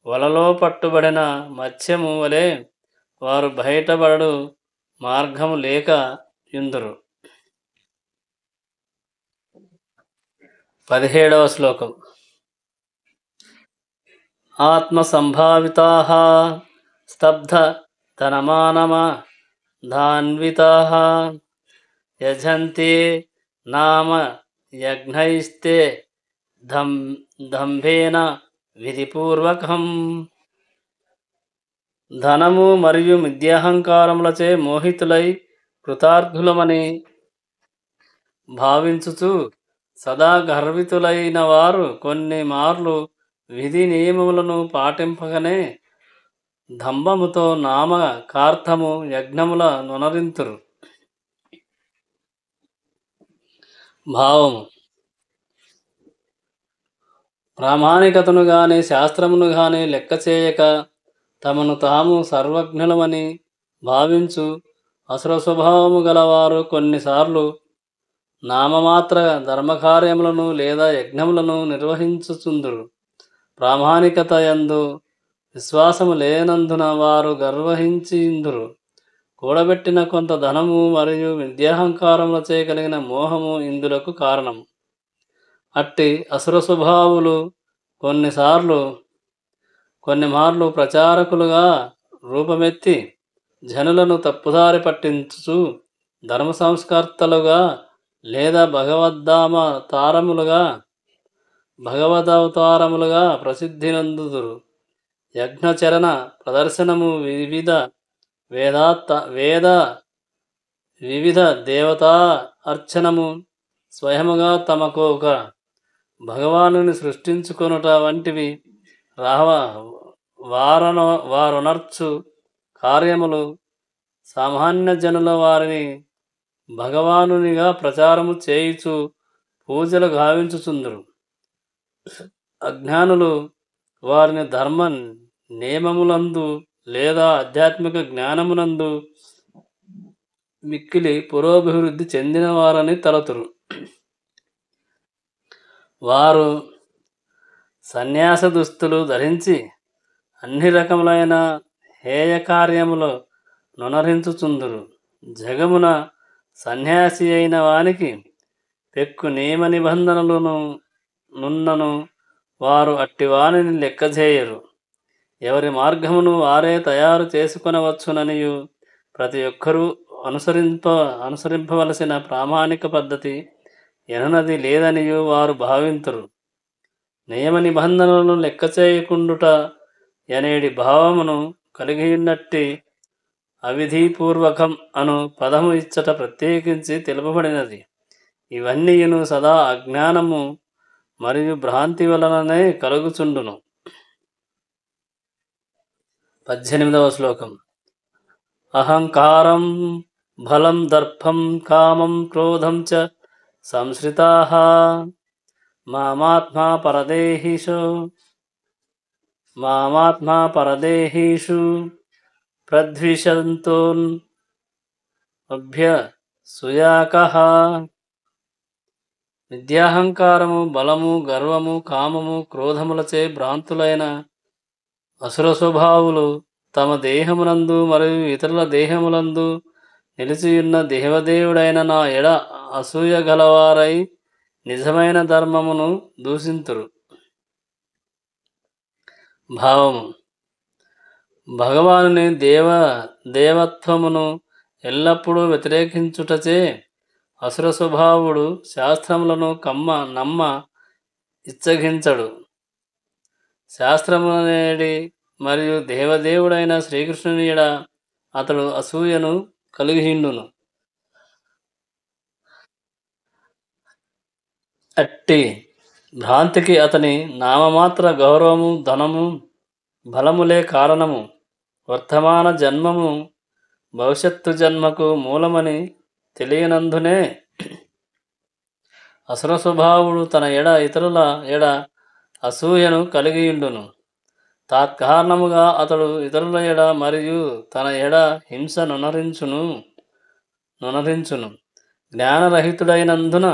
వలలో పట్టుబడిన మత్స్యము వలె వారు బయటపడు మార్గము లేక యుందురు. 17వ శ్లోకం. ఆత్మసంభావితాః స్తబ్ధ ధనమానమధాన్వితాః యజంతే నామ యజ్ఞైస్తే దంభేన విధిపూర్వకం. ధనము మరియు మిథ్యాహంకారములచే మోహితులై కృతార్థులమని భావించుచు సదా గర్వితులైన వారు కొన్ని మార్లు విధి నియమములను పాటింపగనే దంభముతో నామకార్థము యజ్ఞముల నొనరింతురు. భావము ప్రామాణికతను గాని శాస్త్రమును గాని లెక్క చేయక తమను తాము సర్వజ్ఞులమని భావించు అసుర స్వభావము గలవారు కొన్నిసార్లు నామమాత్ర ధర్మకార్యములను లేదా యజ్ఞములను నిర్వహించుచుందురు. ప్రామాణికత యందు విశ్వాసము లేనందున వారు గర్వహించిందురు. కూడబెట్టిన కొంత ధనము మరియు విద్యాహంకారములచే కలిగిన మోహము ఇందులకు కారణం. అట్టి అసుర స్వభావులు కొన్ని మార్లు ప్రచారకులుగా రూపమెత్తి జనులను తప్పుదారి పట్టించుచు ధర్మ సంస్కర్తలుగా లేదా భగవదవతారములుగా ప్రసిద్ధి నందుదురు. యజ్ఞచరణ ప్రదర్శనము వివిధ దేవతా అర్చనము స్వయముగా తమకు ఒక భగవానుని సృష్టించుకొనుట వంటివి వారునర్చు కార్యములు సామాన్య జనుల వారిని భగవానునిగా ప్రచారము చేయుచు పూజలు గావించుచుందురు. అజ్ఞానులు వారిని ధర్మ నియమములందు లేదా ఆధ్యాత్మిక జ్ఞానమునందు మిక్కిలి పురోభివృద్ధి చెందిన వారని తలతురు. వారు సన్యాస దుస్తులు ధరించి అన్ని రకములైన హేయ కార్యములు నొనరించుచుందురు. జగమున సన్యాసి అయిన వానికి పెక్కు నియమ నిబంధనలను నున్నను వారు అట్టి వానిని లెక్కచేయరు. ఎవరి మార్గమును వారే తయారు చేసుకొనవచ్చుననియు ప్రతి ఒక్కరూ అనుసరింపవలసిన ప్రామాణిక పద్ధతి ఎననది లేదనియు వారు భావింతురు. నియమ నిబంధనలను లెక్క చేయకుండుట అనేడి భావమును కలిగియున్నట్టి అవిధిపూర్వకం అను పదము ఇచ్చట ప్రత్యేకించి తెలుపబడినది. ఇవన్నీయును సదా అజ్ఞానము మరియు భ్రాంతి వలననే కలుగుచుండును. 18వ శ్లోకం. అహంకారం బలం దర్పం కామం క్రోధం చ సంశ్రితాః మామాత్మా పరదేహీషు ప్రద్విషంతోऽభ్యసూయకః. విద్యాహంకారము, బలము, గర్వము, కామము, క్రోధములచే భ్రాంతులైన అసుర స్వభావులు తమ దేహమునందు మరియు ఇతరుల దేహములందు నిలిచియున్న దేవదేవుడైన నా ఎడ అసూయ గలవారై నిజమైన ధర్మమును దూషింతురు. భావము భగవానుని దేవత్వమును ఎల్లప్పుడూ వ్యతిరేకించుటచే అసుర స్వభావుడు శాస్త్రములను నమ్మ ఇచ్చగించడు. శాస్త్రమునేడి మరియు దేవదేవుడైన శ్రీకృష్ణుని ఎడ అతడు అసూయను కలిగియుండును. అట్టి భ్రాంతికి అతని నామమాత్ర గౌరవము, ధనము, బలములే కారణము. వర్తమాన జన్మము భవిష్యత్తు జన్మకు మూలమని తెలియనందునే అసుర స్వభావుడు తన ఎడ ఇతరుల ఎడ అసూయను కలిగియుండును. తత్కారణముగా అతడు ఇతరుల ఎడ మరియు తన ఎడ హింస నొనరించును. జ్ఞానరహితుడైనందున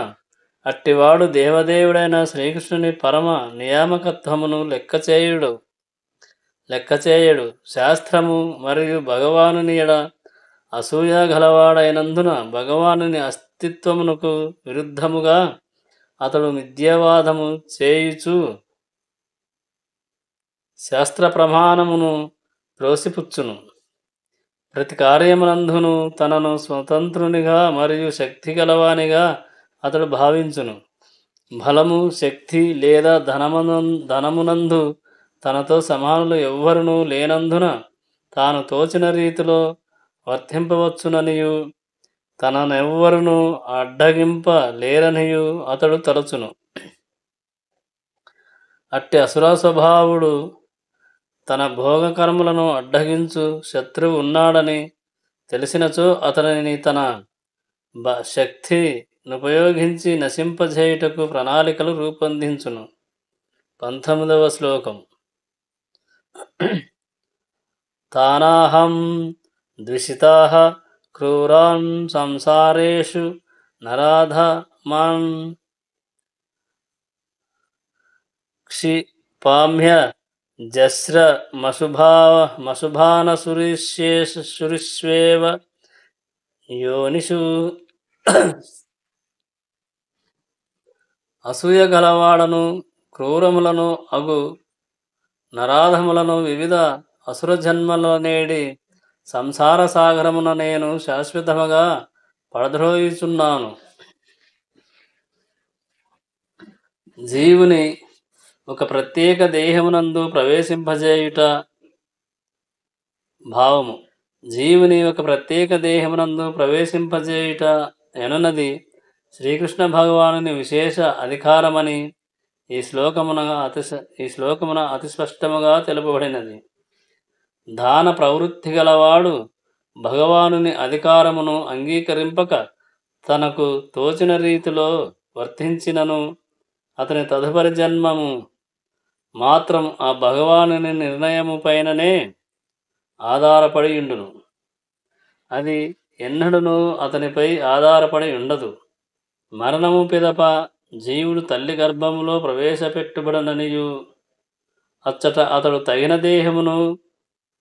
అట్టివాడు దేవదేవుడైన శ్రీకృష్ణుని పరమ నియామకత్వమును లెక్కచేయడు. శాస్త్రము మరియు భగవానుని ఎడ అసూయ గలవాడైనందున భగవానుని అస్తిత్వమునకు విరుద్ధముగా అతడు మిథ్యావాదము చేయుచు శాస్త్ర ప్రమాణమును త్రోసిపుచ్చును. ప్రతి కార్యమునందును తనను స్వతంత్రునిగా మరియు శక్తి గలవానిగా అతడు భావించును. బలము, శక్తి లేదా ధనమునందు తనతో సమానులు ఎవ్వరునూ లేనందున తాను తోచిన రీతిలో వర్తింపవచ్చుననియు తననెవ్వరును అడ్డగింప లేరనియు అతడు తలచును. అట్టి అసుర స్వభావుడు తన భోగకర్మలను అడ్డగించు శత్రువు ఉన్నాడని తెలిసినచో అతనిని తన శక్తినుపయోగించి నశింపజేయుటకు ప్రణాళికలు రూపొందించును. 19వ శ్లోకం. తానాహం ద్విషితాః క్రూరాన్ సంసారేషు నరాధమాన్ క్షిపామ్య జస్ర మశుభానసురిష్వేవ యోనిషు. అసూయ గలవాడను క్రూరములను అగు నరాధములను వివిధ అసుర జన్మలనేడి సంసార సాగరమున నేను శాశ్వతముగా పడద్రోయుచున్నాను. జీవుని ఒక ప్రత్యేక దేహమునందు ప్రవేశింపజేయుట భావము. జీవుని ఒక ప్రత్యేక దేహమునందు ప్రవేశింపజేయుట ఎనున్నది శ్రీకృష్ణ భగవానుని విశేష అధికారమని ఈ శ్లోకమున అతి స్పష్టముగా తెలుపబడినది. దాన ప్రవృత్తి గలవాడు భగవానుని అధికారమును అంగీకరింపక తనకు తోచిన రీతిలో వర్తించినను అతని తదుపరి జన్మము మాత్రం ఆ భగవానుని నిర్ణయము పైననే ఆధారపడి ఉండును. అది ఎన్నడూనూ అతనిపై ఆధారపడి ఉండదు. మరణము పిదప జీవుడు తల్లి గర్భములో ప్రవేశపెట్టుబడననియు అచ్చట అతడు తగిన దేహమును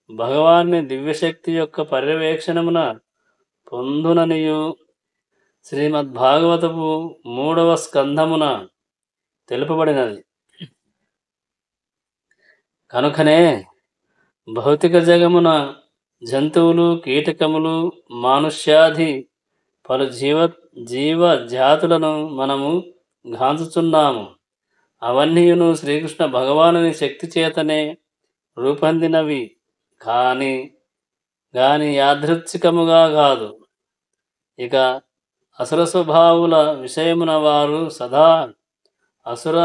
భగవాన్ని దివ్యశక్తి యొక్క పర్యవేక్షణమున పొందుననియు శ్రీమద్భాగవతపు 3వ స్కంధమున తెలుపబడినది. కనుకనే భౌతిక జగమున జంతువులు, కీటకములు, మానుష్యాది పలు జీవ జాతులను మనము గాంచుచున్నాము. అవన్నీయును శ్రీకృష్ణ భగవానుని శక్తి చేతనే రూపొందినవి గాని యాదృచ్ఛికముగా కాదు. ఇక అసుర స్వభావుల విషయమున వారు సదా అసుర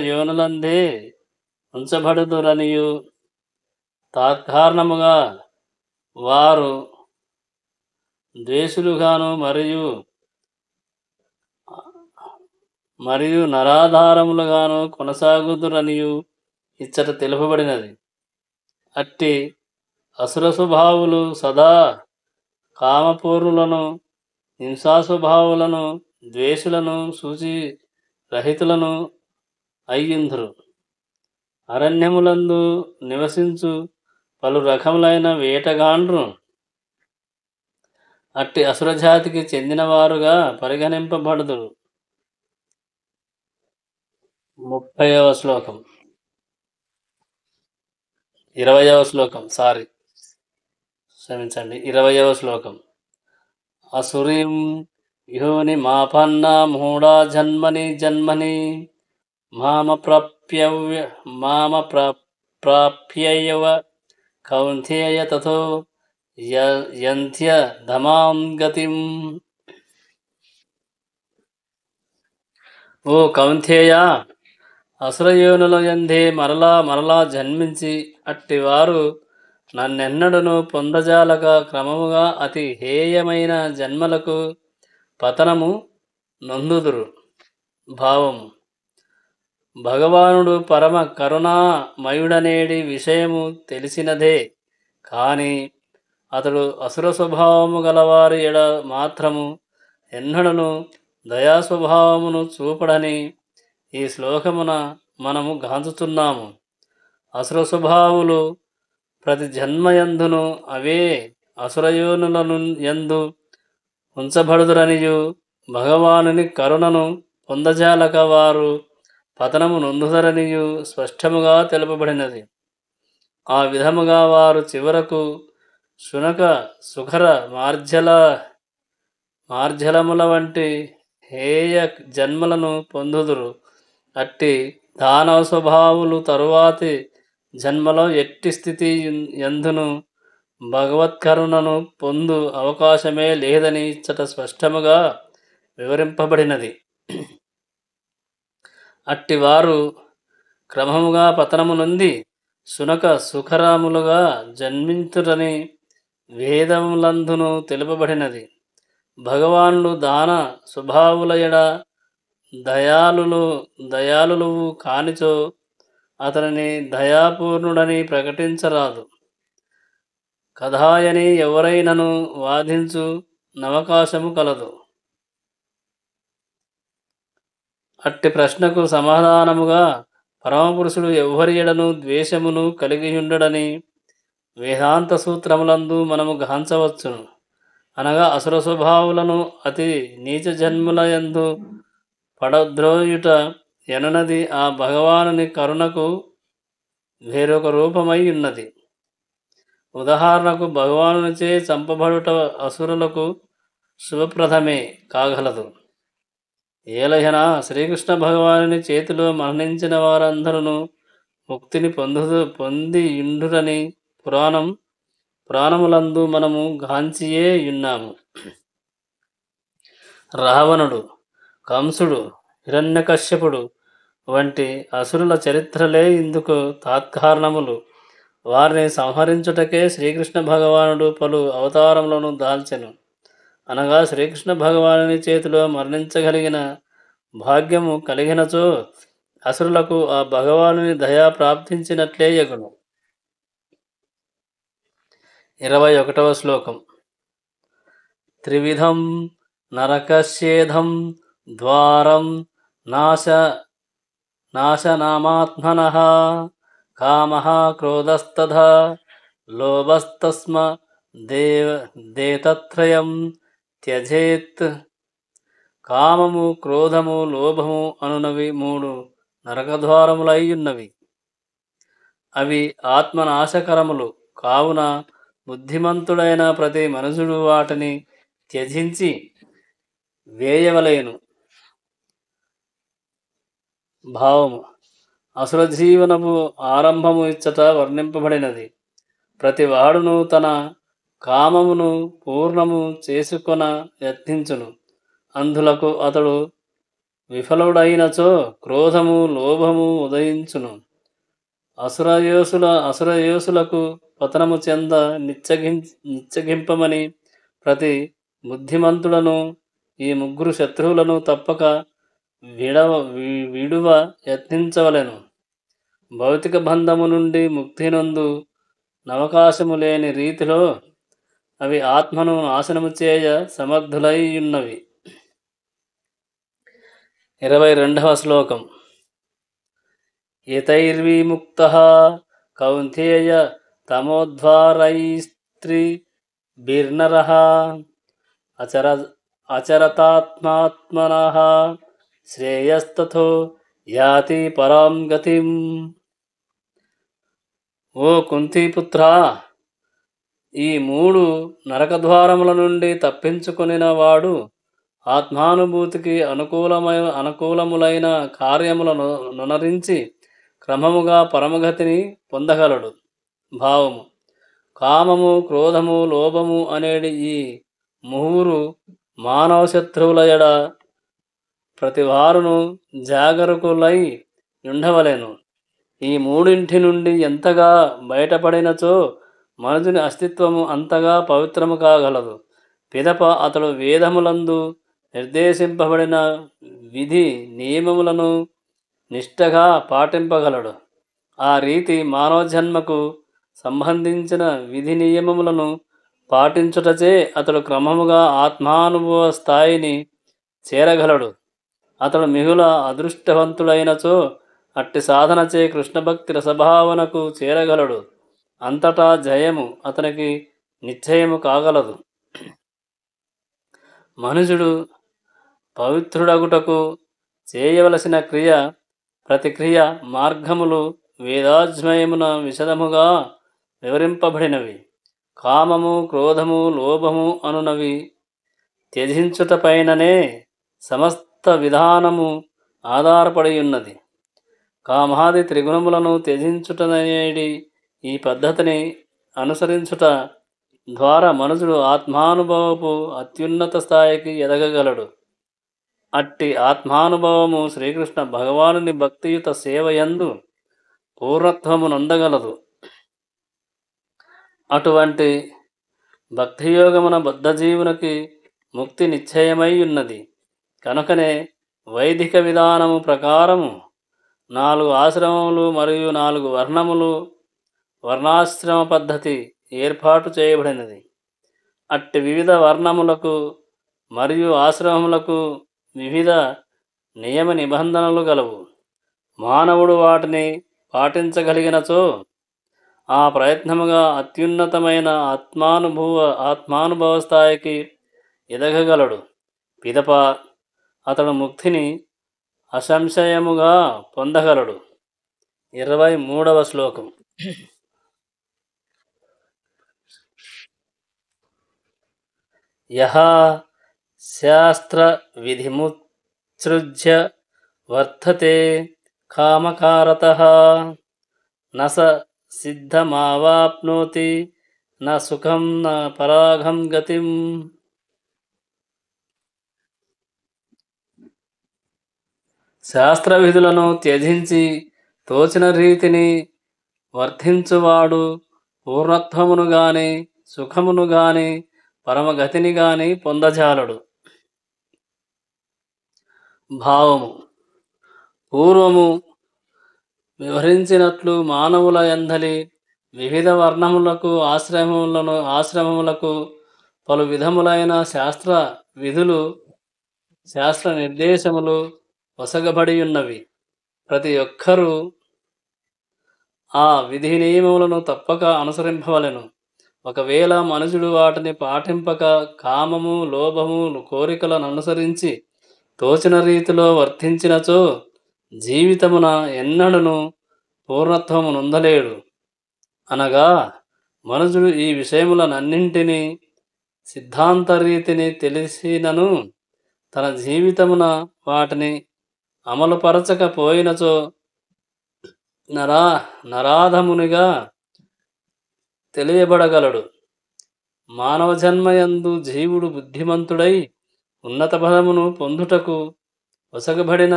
యోనులందే ఉంచబడుదురనియు తాత్కారణముగా వారు ద్వేషులుగాను మరియు నరాధారములుగాను కొనసాగుదురనియు ఇచ్చట తెలుపబడినది. అట్టి అసుర స్వభావులు సదా కామపూరులను, హింసాస్వభావులను, ద్వేషులను, సూచి రహితులను అయ్యుందురు. అరణ్యములందు నివసించు పలు రకములైన వేటగాండ్రు అట్టి అసురజాతికి చెందినవారుగా పరిగణింపబడుదురు. 20వ శ్లోకం. అసురీం యోని మాపన్నా మూఢా జన్మని మామప్రాప్యయవ కౌంతేయ తతో యంత్యధమాం గతిం. ఓ కౌంతేయ, అసురయోనుల యందే మరలా జన్మించి అట్టివారు నన్నెన్నడను పొందజాలక క్రమముగా అతి హేయమైన జన్మలకు పతనము నొందుదురు. భావము: భగవానుడు పరమ కరుణామయుడనేడి విషయము తెలిసినదే కాని అతడు అసుర స్వభావము గలవారి ఎడ మాత్రము ఎన్నడను దయాస్వభావమును చూపడని ఈ శ్లోకమున మనము గాంచుతున్నాము. అసుర స్వభావులు ప్రతి జన్మయందును అవే అసురయోనులను యందు ఉంచబడుదురనియు భగవానుని కరుణను పొందజాలక వారు పతనము నొందుదరనియు స్పష్టముగా తెలుపబడినది. ఆ విధముగా వారు చివరకు శునక, సుఖర, మార్జలముల వంటి హేయ జన్మలను పొందుదురు. అట్టి దానవ స్వభావులు తరువాతి జన్మలో ఎట్టి స్థితి యందును భగవత్కరుణను పొందు అవకాశమే లేదని ఇచ్చట స్పష్టముగా వివరింపబడినది. అట్టివారు క్రమముగా పతనము నొంది సుఖరాములుగా జన్మింతురని వేదములందును తెలుపబడినది. భగవానుడు దాన స్వభావుల ఎడ దయాళులువు కానిచో అతనిని దయాపూర్ణుడని ప్రకటించరాదు. కథాయని ఎవరైనను వాదించు నవకాశము కలదు. అట్టి ప్రశ్నకు సమాధానముగా పరమపురుషుడు ఎవ్వరి ఎడను ద్వేషమును కలిగియుండడని వేదాంత సూత్రములందు మనము గాంచవచ్చును. అనగా అసుర స్వభావులను అతి నీచ జన్ములయందు పడద్రోయుట ఎనునది ఆ భగవానుని కరుణకు వేరొక రూపమై ఉన్నది. ఉదాహరణకు భగవానునిచే చంపబడుట అసురులకు శుభప్రదమే కాగలదు. ఏలయన శ్రీకృష్ణ భగవానుని చేతిలో మరణించిన వారందరూ ముక్తిని పొందియుండురని పురాణములందు మనము గాంచియే ఉన్నాము. రావణుడు, కంసుడు, హిరణ్యకశ్యపుడు వంటి అసురుల చరిత్రలే ఇందుకు తాత్కారణములు. వారిని సంహరించుటకే శ్రీకృష్ణ భగవానుడు పలు అవతారములను దాల్చెను. అనగా శ్రీకృష్ణ భగవానుని చేతిలో మరణించగలిగిన భాగ్యము కలిగినచో అసురులకు ఆ భగవానుని దయా ప్రాప్తించినట్లే యగును. 21వ శ్లోకం. త్రివిధం నరకస్యేధం ద్వారం నాశనామాత్మనః కామః క్రోధస్తథా లోభస్తస్మ దేతత్రయం త్యజేత్. కామము, క్రోధము, లోభము అనునవి 3 నరకద్వారములయ్యున్నవి. అవి ఆత్మనాశకరములు. కావున బుద్ధిమంతుడైన ప్రతి మనుషుడు వాటిని త్యజించి వేయవలెను. భావము. అసుర జీవనము ఆరంభము ఇచ్చట వర్ణింపబడినది. ప్రతి వాడును తన కామమును పూర్ణము చేసుకొన యత్నించును. అందులకు అతడు విఫలుడైనచో క్రోధము, లోభము ఉదయించును. అసురయోసులకు పతనము చెంద నిచ్చగింపమని ప్రతి బుద్ధిమంతుడను ఈ 3 శత్రువులను తప్పక విడువ యత్నించవలెను. భౌతిక బంధము నుండి ముక్తి నొందు నవకాశము లేని రీతిలో అవి ఆత్మను నాశనము చేయ సమర్థులై ఉన్నవి. 22వ శ్లోకం. ఏతైర్విముక్తః కౌంతేయ తమోద్వారైస్త్రిభిర్నరః అచరతాత్మాత్మనః శ్రేయస్తతో యాతి పరాం గతిం. ఓ కుంతీపుత్రా, ఈ 3 నరకద్వారముల నుండి తప్పించుకొనిన వాడు ఆత్మానుభూతికి అనుకూలములైన కార్యములను నునరించి క్రమముగా పరమగతిని పొందగలడు. భావము. కామము, క్రోధము, లోభము అనేటి ఈ 3 మానవ శత్రువుల ఎడ ప్రతివారును జాగరూకులై ఉండవలెను. ఈ 3 నుండి ఎంతగా బయటపడినచో మనుజుని అస్తిత్వము అంతగా పవిత్రము కాగలదు. పిదప అతడు వేదములందు నిర్దేశింపబడిన విధి నియమములను నిష్ఠగా పాటింపగలడు. ఆ రీతి మానవ జన్మకు సంబంధించిన విధి నియమములను పాటించుటచే అతడు క్రమముగా ఆత్మానుభవ స్థాయిని చేరగలడు. అతడు మిగుల అదృష్టవంతుడైనచో అట్టి సాధనచే కృష్ణభక్తి రసభావనకు చేరగలడు. అంతటా జయము అతనికి నిశ్చయము కాగలదు. మనుషుడు పవిత్రుడగుటకు చేయవలసిన క్రియ ప్రతిక్రియ మార్గములు వేదాధ్యయమున విశదముగా వివరింపబడినవి. కామము, క్రోధము, లోభము అనునవి త్యజించుటపైననే సమస్త విధానము ఆధారపడి ఉన్నది. కామాది త్రిగుణములను త్యజించుటనేది ఈ పద్ధతిని అనుసరించుట ద్వారా మనుషుడు ఆత్మానుభవపు అత్యున్నత స్థాయికి ఎదగగలడు. అట్టి ఆత్మానుభవము శ్రీకృష్ణ భగవానుని భక్తియుత సేవయందు పూర్ణత్వమునందగలదు. అటువంటి భక్తియోగమున బద్ధజీవునికి ముక్తి నిశ్చయమై ఉన్నది. కనుకనే వైదిక విధానము ప్రకారము 4 ఆశ్రమములు మరియు 4 వర్ణములు వర్ణాశ్రమ పద్ధతి ఏర్పాటు చేయబడినది. అట్టి వివిధ వర్ణములకు మరియు ఆశ్రమములకు వివిధ నియమ నిబంధనలు గలవు. మానవుడు వాటిని పాటించగలిగినచో ఆ ప్రయత్నముగా అత్యున్నతమైన ఆత్మానుభవ స్థాయికి ఎదగగలడు. పిదప అతడు ముక్తిని అసంశయముగా పొందగలడు. 23వ శ్లోకం. యః శాస్త్ర విధిముత్సృజ్య వర్తతే కామకారతః న స సిద్ధమావాప్నోతి న సుఖం న పరాగం గతిం. శాస్త్ర విధులను త్యజించి తోచిన రీతిని వర్తించువాడు పూర్ణత్వమును గాని సుఖమును గాని పరమగతిని గాని పొందజాలడు. భావము. పూర్వము వివరించినట్లు మానవుల యందలి వివిధ వర్ణములకు ఆశ్రమములకు పలు విధములైన శాస్త్ర విధులు శాస్త్ర నిర్దేశములు వసగబడి ఉన్నవి. ప్రతి ఒక్కరూ ఆ విధి నియమములను తప్పక అనుసరింపవలెను. ఒకవేళ మనుషుడు వాటిని పాటింపక కామము లోభము కోరికలను అనుసరించి తోచిన రీతిలో వర్తించినచో జీవితమున ఎన్నడను పూర్ణత్వము నొందలేడు. అనగా మనుషుడు ఈ విషయములనన్నింటినీ సిద్ధాంత రీతిని తెలిసినను తన జీవితమున వాటిని అమలుపరచకపోయినచో నరాధమునిగా తెలియబడగలడు. మానవ జన్మయందు జీవుడు బుద్ధిమంతుడై ఉన్నత పదమును పొందుటకు వసగబడిన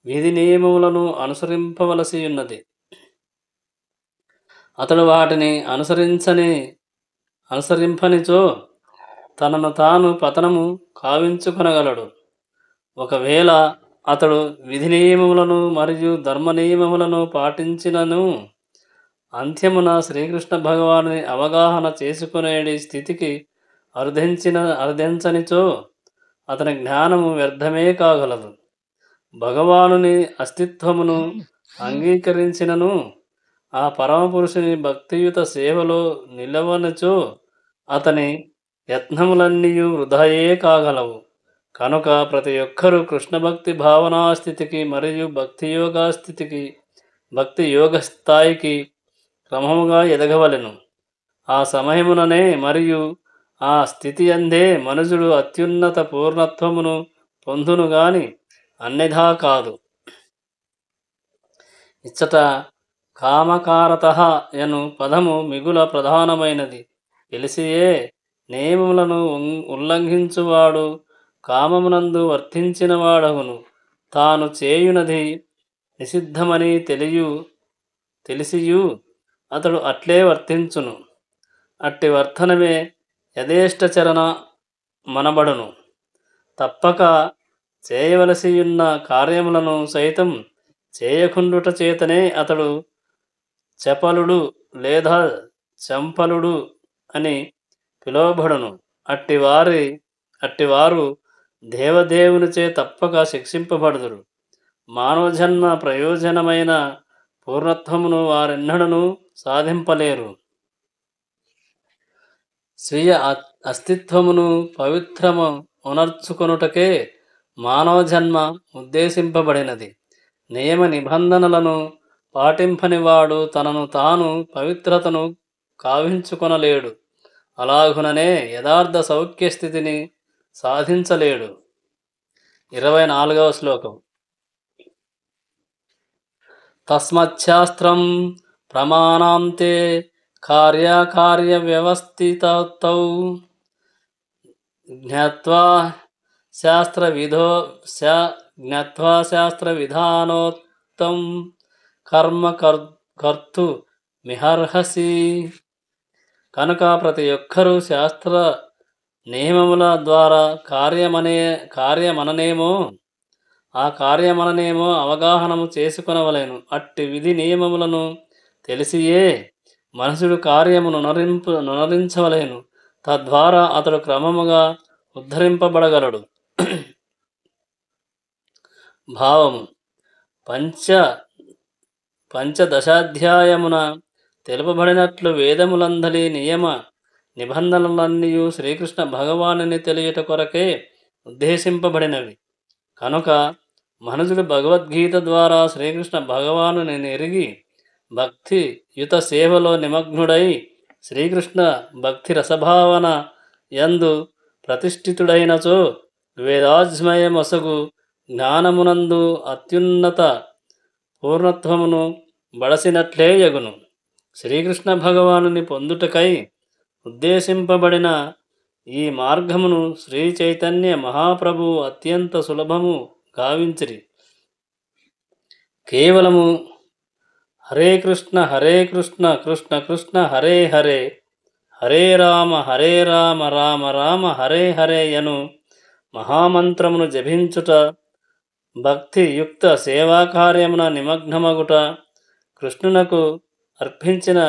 విధి నియమములను అనుసరింపవలసి ఉన్నది. అతడు వాటిని అనుసరింపనిచో తనను తాను పతనము కావించుకొనగలడు. ఒకవేళ అతడు విధి నియమములను మరియు ధర్మ నియమములను పాటించినను అంత్యమున శ్రీకృష్ణ భగవానుని అవగాహన చేసుకునేడి స్థితికి అర్థించనిచో అతని జ్ఞానము వ్యర్థమే కాగలదు. భగవానుని అస్తిత్వమును అంగీకరించినను ఆ పరమపురుషుని భక్తియుత సేవలో నిలవనిచో అతని యత్నములన్నీయు వృధాయే కాగలవు. కనుక ప్రతి ఒక్కరూ కృష్ణభక్తి భావనాస్థితికి మరియు భక్తి యోగ స్థాయికి క్రమముగా ఎదగవలెను. ఆ సమయముననే మరియు ఆ స్థితి అందే మనుషుడు అత్యున్నత పూర్ణత్వమును పొందును గాని అన్యథా కాదు. ఇచ్చట కామకారతః యను పదము మిగుల ప్రధానమైనది. తెలిసియే నియమములను ఉల్లంఘించువాడు కామమునందు వర్తించిన వాడగును. తాను చేయునది నిషిద్ధమని తెలిసియు అతడు అట్లే వర్తించును. అట్టి వర్తనమే యథేష్టచరణ మనబడును. తప్పక చేయవలసియున్న కార్యములను సైతం చేయకుండుట చేతనే అతడు చపలుడు లేదా చంపలుడు అని పిలువబడును. అట్టివారు దేవదేవునిచే తప్పక శిక్షింపబడుదురు. మానవ జన్మ ప్రయోజనమైన పూర్ణత్వమును వారెన్నడను సాధింపలేరు. స్వీయ అస్తిత్వమును పవిత్రము ఉనర్చుకొనుటకే మానవ జన్మ ఉద్దేశింపబడినది. నియమ నిబంధనలను పాటింపనివాడు తనను తాను పవిత్రతను కావించుకొనలేడు. అలాగుననే యథార్థ సౌఖ్య స్థితిని సాధించలేడు. 24వ శ్లోకం. తస్మచ్ఛాస్త్రం ప్రమాణాంతే కార్యకార్యవ్యవస్థితౌ జ్ఞాత్వా శాస్త్రవిధో జ్ఞాత్వా శాస్త్రవిధానోక్తం కర్మ కర్తు మిహర్హసి. కనుక ప్రతి ఒక్కరూ శాస్త్ర నియమముల ద్వారా కార్యమననేమో అవగాహనము చేసుకొనవలెను. అట్టి విధి నియమములను తెలిసియే మనుషుడు కార్యమును నునరించవలెను. తద్వారా అతడు క్రమముగా ఉద్ధరింపబడగలడు. భావము పంచదశాధ్యాయమున తెలుపబడినట్లు వేదములందలి నియమ నిబంధనలన్నీయు శ్రీకృష్ణ భగవానుని తెలియట కొరకే ఉద్దేశింపబడినవి. కనుక మనుజుడు భగవద్గీత ద్వారా శ్రీకృష్ణ భగవానుని ఎరిగి భక్తియుత సేవలో నిమగ్నుడై శ్రీకృష్ణ భక్తి రసభావన యందు ప్రతిష్ఠితుడైనచో వేదాజ్మయమొసగు జ్ఞానమునందు అత్యున్నత పూర్ణత్వమును బడసినట్లే యగును. శ్రీకృష్ణ భగవానుని పొందుటకై ఉద్దేశింపబడిన ఈ మార్గమును శ్రీ చైతన్య మహాప్రభు అత్యంత సులభము గావించిరి. కేవలము హరే కృష్ణ కృష్ణ కృష్ణ హరే హరే, హరే రామ రామ రామ హరే హరే యను మహామంత్రమును జపించుట, భక్తియుక్త సేవాకార్యమున నిమగ్నమగుట, కృష్ణునకు అర్పించిన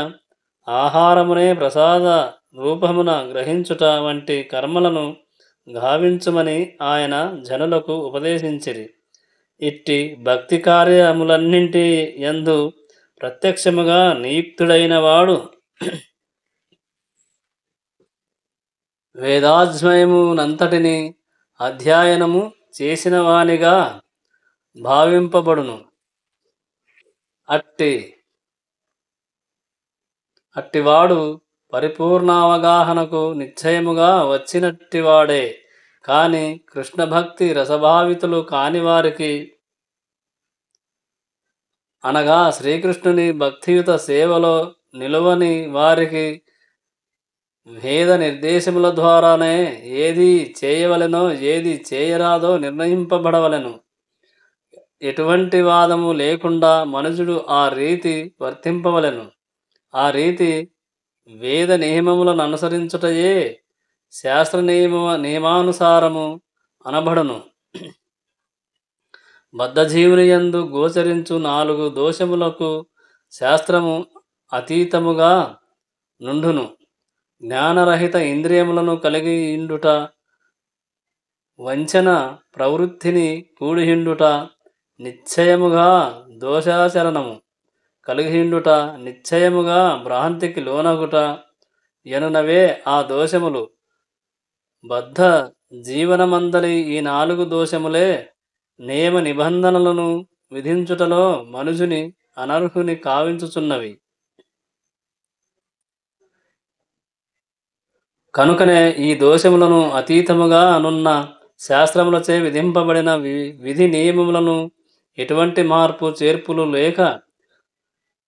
ఆహారమునే ప్రసాద రూపమున గ్రహించుట వంటి కర్మలను గావించుమని ఆయన జనులకు ఉపదేశించిరి. ఇట్టి భక్తి కార్యములన్నింటి యందు ప్రత్యక్షముగా నియుక్తుడైన వాడు వేదాధ్యయమునంతటిని అధ్యయనము చేసిన వానిగా భావింపబడును. అట్టివాడు పరిపూర్ణావగాహనకు నిశ్చయముగా వచ్చినట్టివాడే. కాని కృష్ణ భక్తి రసభావితులు కానివారికి, అనగా శ్రీకృష్ణుని భక్తియుత సేవలో నిలువని వారికి వేద నిర్దేశముల ద్వారానే ఏది చేయవలెనో ఏది చేయరాదో నిర్ణయింపబడవలెను. ఎటువంటి వాదము లేకుండా మనుజుడు ఆ రీతి వర్తింపవలెను. ఆ రీతి వేద నియమములను అనుసరించుటయే శాస్త్ర నియమానుసారము అనబడును. బద్ధజీవునియందు గోచరించు 4 దోషములకు శాస్త్రము అతీతముగా నుండును. జ్ఞానరహిత ఇంద్రియములను కలిగియుండుట, వంచన ప్రవృత్తిని కూడియుండుట, నిశ్చయముగా దోషాచరణము కలిగియుండుట, నిశ్చయముగా భ్రాంతికి లోనగుట ఎనునవే ఆ దోషములు. బద్ధ జీవనమందలి ఈ 4 దోషములే నియమ నిబంధనలను విధించుటలో మనుజుని అనర్హుని కావించుచున్నవి. కనుకనే ఈ దోషములను అతీతముగా నున్న శాస్త్రములచే విధింపబడిన విధి నియమములను ఎటువంటి మార్పు చేర్పులు లేక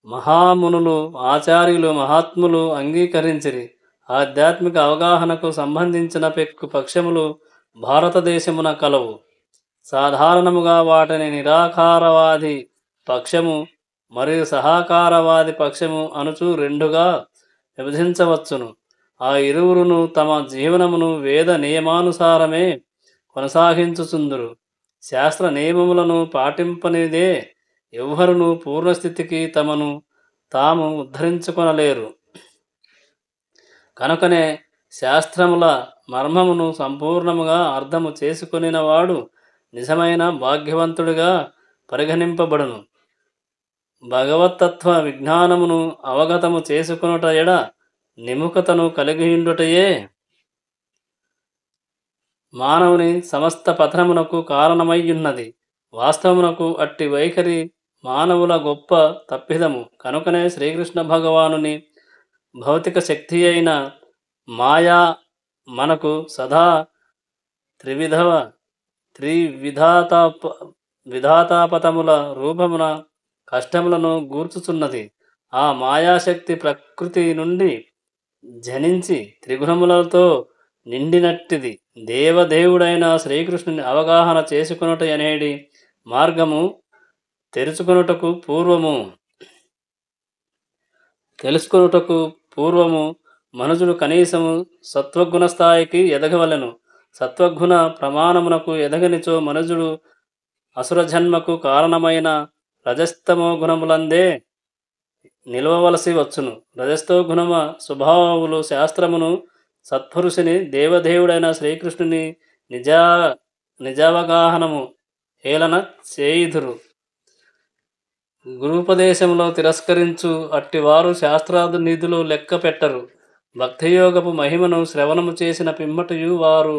మహామునులు, ఆచార్యులు, మహాత్ములు అంగీకరించిరి. ఆధ్యాత్మిక అవగాహనకు సంబంధించిన పక్షములు భారతదేశమున కలవు. సాధారణముగా వాటిని నిరాకారవాది పక్షము మరియు సహకారవాది పక్షము అనుచు 2గా విభజించవచ్చును. ఆ ఇరువురును తమ జీవనమును వేద నియమానుసారమే కొనసాగించుచుందురు. శాస్త్ర నియమములను పాటింపనిదే ఎవ్వరును పూర్ణస్థితికి తమను తాము ఉద్ధరించుకొనలేరు. కనుకనే శాస్త్రముల మర్మమును సంపూర్ణముగా అర్థము చేసుకొనినవాడు నిజమైన భాగ్యవంతుడిగా పరిగణింపబడును. భగవత్తత్వ విజ్ఞానమును అవగతము చేసుకొనుట ఎడ నిముఖతను కలిగియుండుటయే మానవుని సమస్త పతనమునకు కారణమయ్యున్నది. వాస్తవమునకు అట్టి వైఖరి మానవుల గొప్ప తప్పిదము. కనుకనే శ్రీకృష్ణ భగవానుని భౌతిక శక్తి అయిన మాయా మనకు సదా విధాతాపతముల రూపమున కష్టములను గూర్చుచున్నది. ఆ మాయాశక్తి ప్రకృతి నుండి జనించి త్రిగుణములతో నిండినట్టిది. దేవదేవుడైన శ్రీకృష్ణుని అవగాహన చేసుకొనుట అనేది మార్గము తెరుచుకొనుటకు పూర్వము తెలుసుకొనుటకు పూర్వము మనుజుడు కనీసము సత్వగుణ స్థాయికి ఎదగవలెను. సత్వగుణ ప్రమాణమునకు ఎదగనిచో మనుజుడు అసుర జన్మకు కారణమైన రజస్తమో గుణములందే నిలవవలసి వచ్చును. రజస్తో గుణమ స్వభావములు శాస్త్రమును సత్పురుషుని దేవదేవుడైన శ్రీకృష్ణుని నిజా నిజావగాహనము హేళన చేయుదురు. గురుపదేశంలో తిరస్కరించు అట్టివారు శాస్త్రాది నిధులు లెక్క పెట్టరు. భక్తియోగపు మహిమను శ్రవణము చేసిన పిమ్మటయు వారు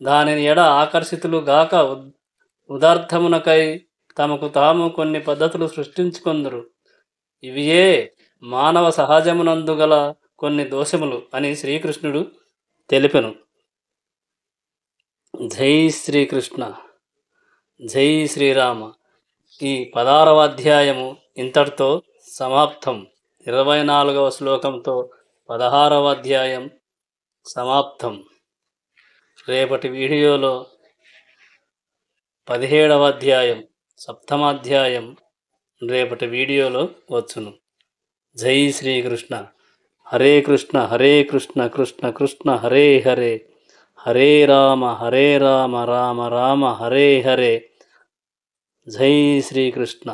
దానిని ఎడ ఆకర్షితులు గాక ఉదార్థమునకై తమకు తాము కొన్ని పద్ధతులు సృష్టించుకొందరు. ఇవియే మానవ సహజమునందు గల కొన్ని దోషములు అని శ్రీకృష్ణుడు తెలిపెను. జై శ్రీకృష్ణ, జై శ్రీరామ. ఈ 16వ అధ్యాయము ఇంతటితో సమాప్తం. 24వ శ్లోకంతో 16వ అధ్యాయం సమాప్తం. రేపటి వీడియోలో 17వ అధ్యాయం సప్తమాధ్యాయం రేపటి వీడియోలో వచ్చును. జై శ్రీకృష్ణ. హరే కృష్ణ హరే కృష్ణ కృష్ణ కృష్ణ హరే హరే, హరే రామ రామ రామ హరే హరే. జై శ్రీకృష్ణ.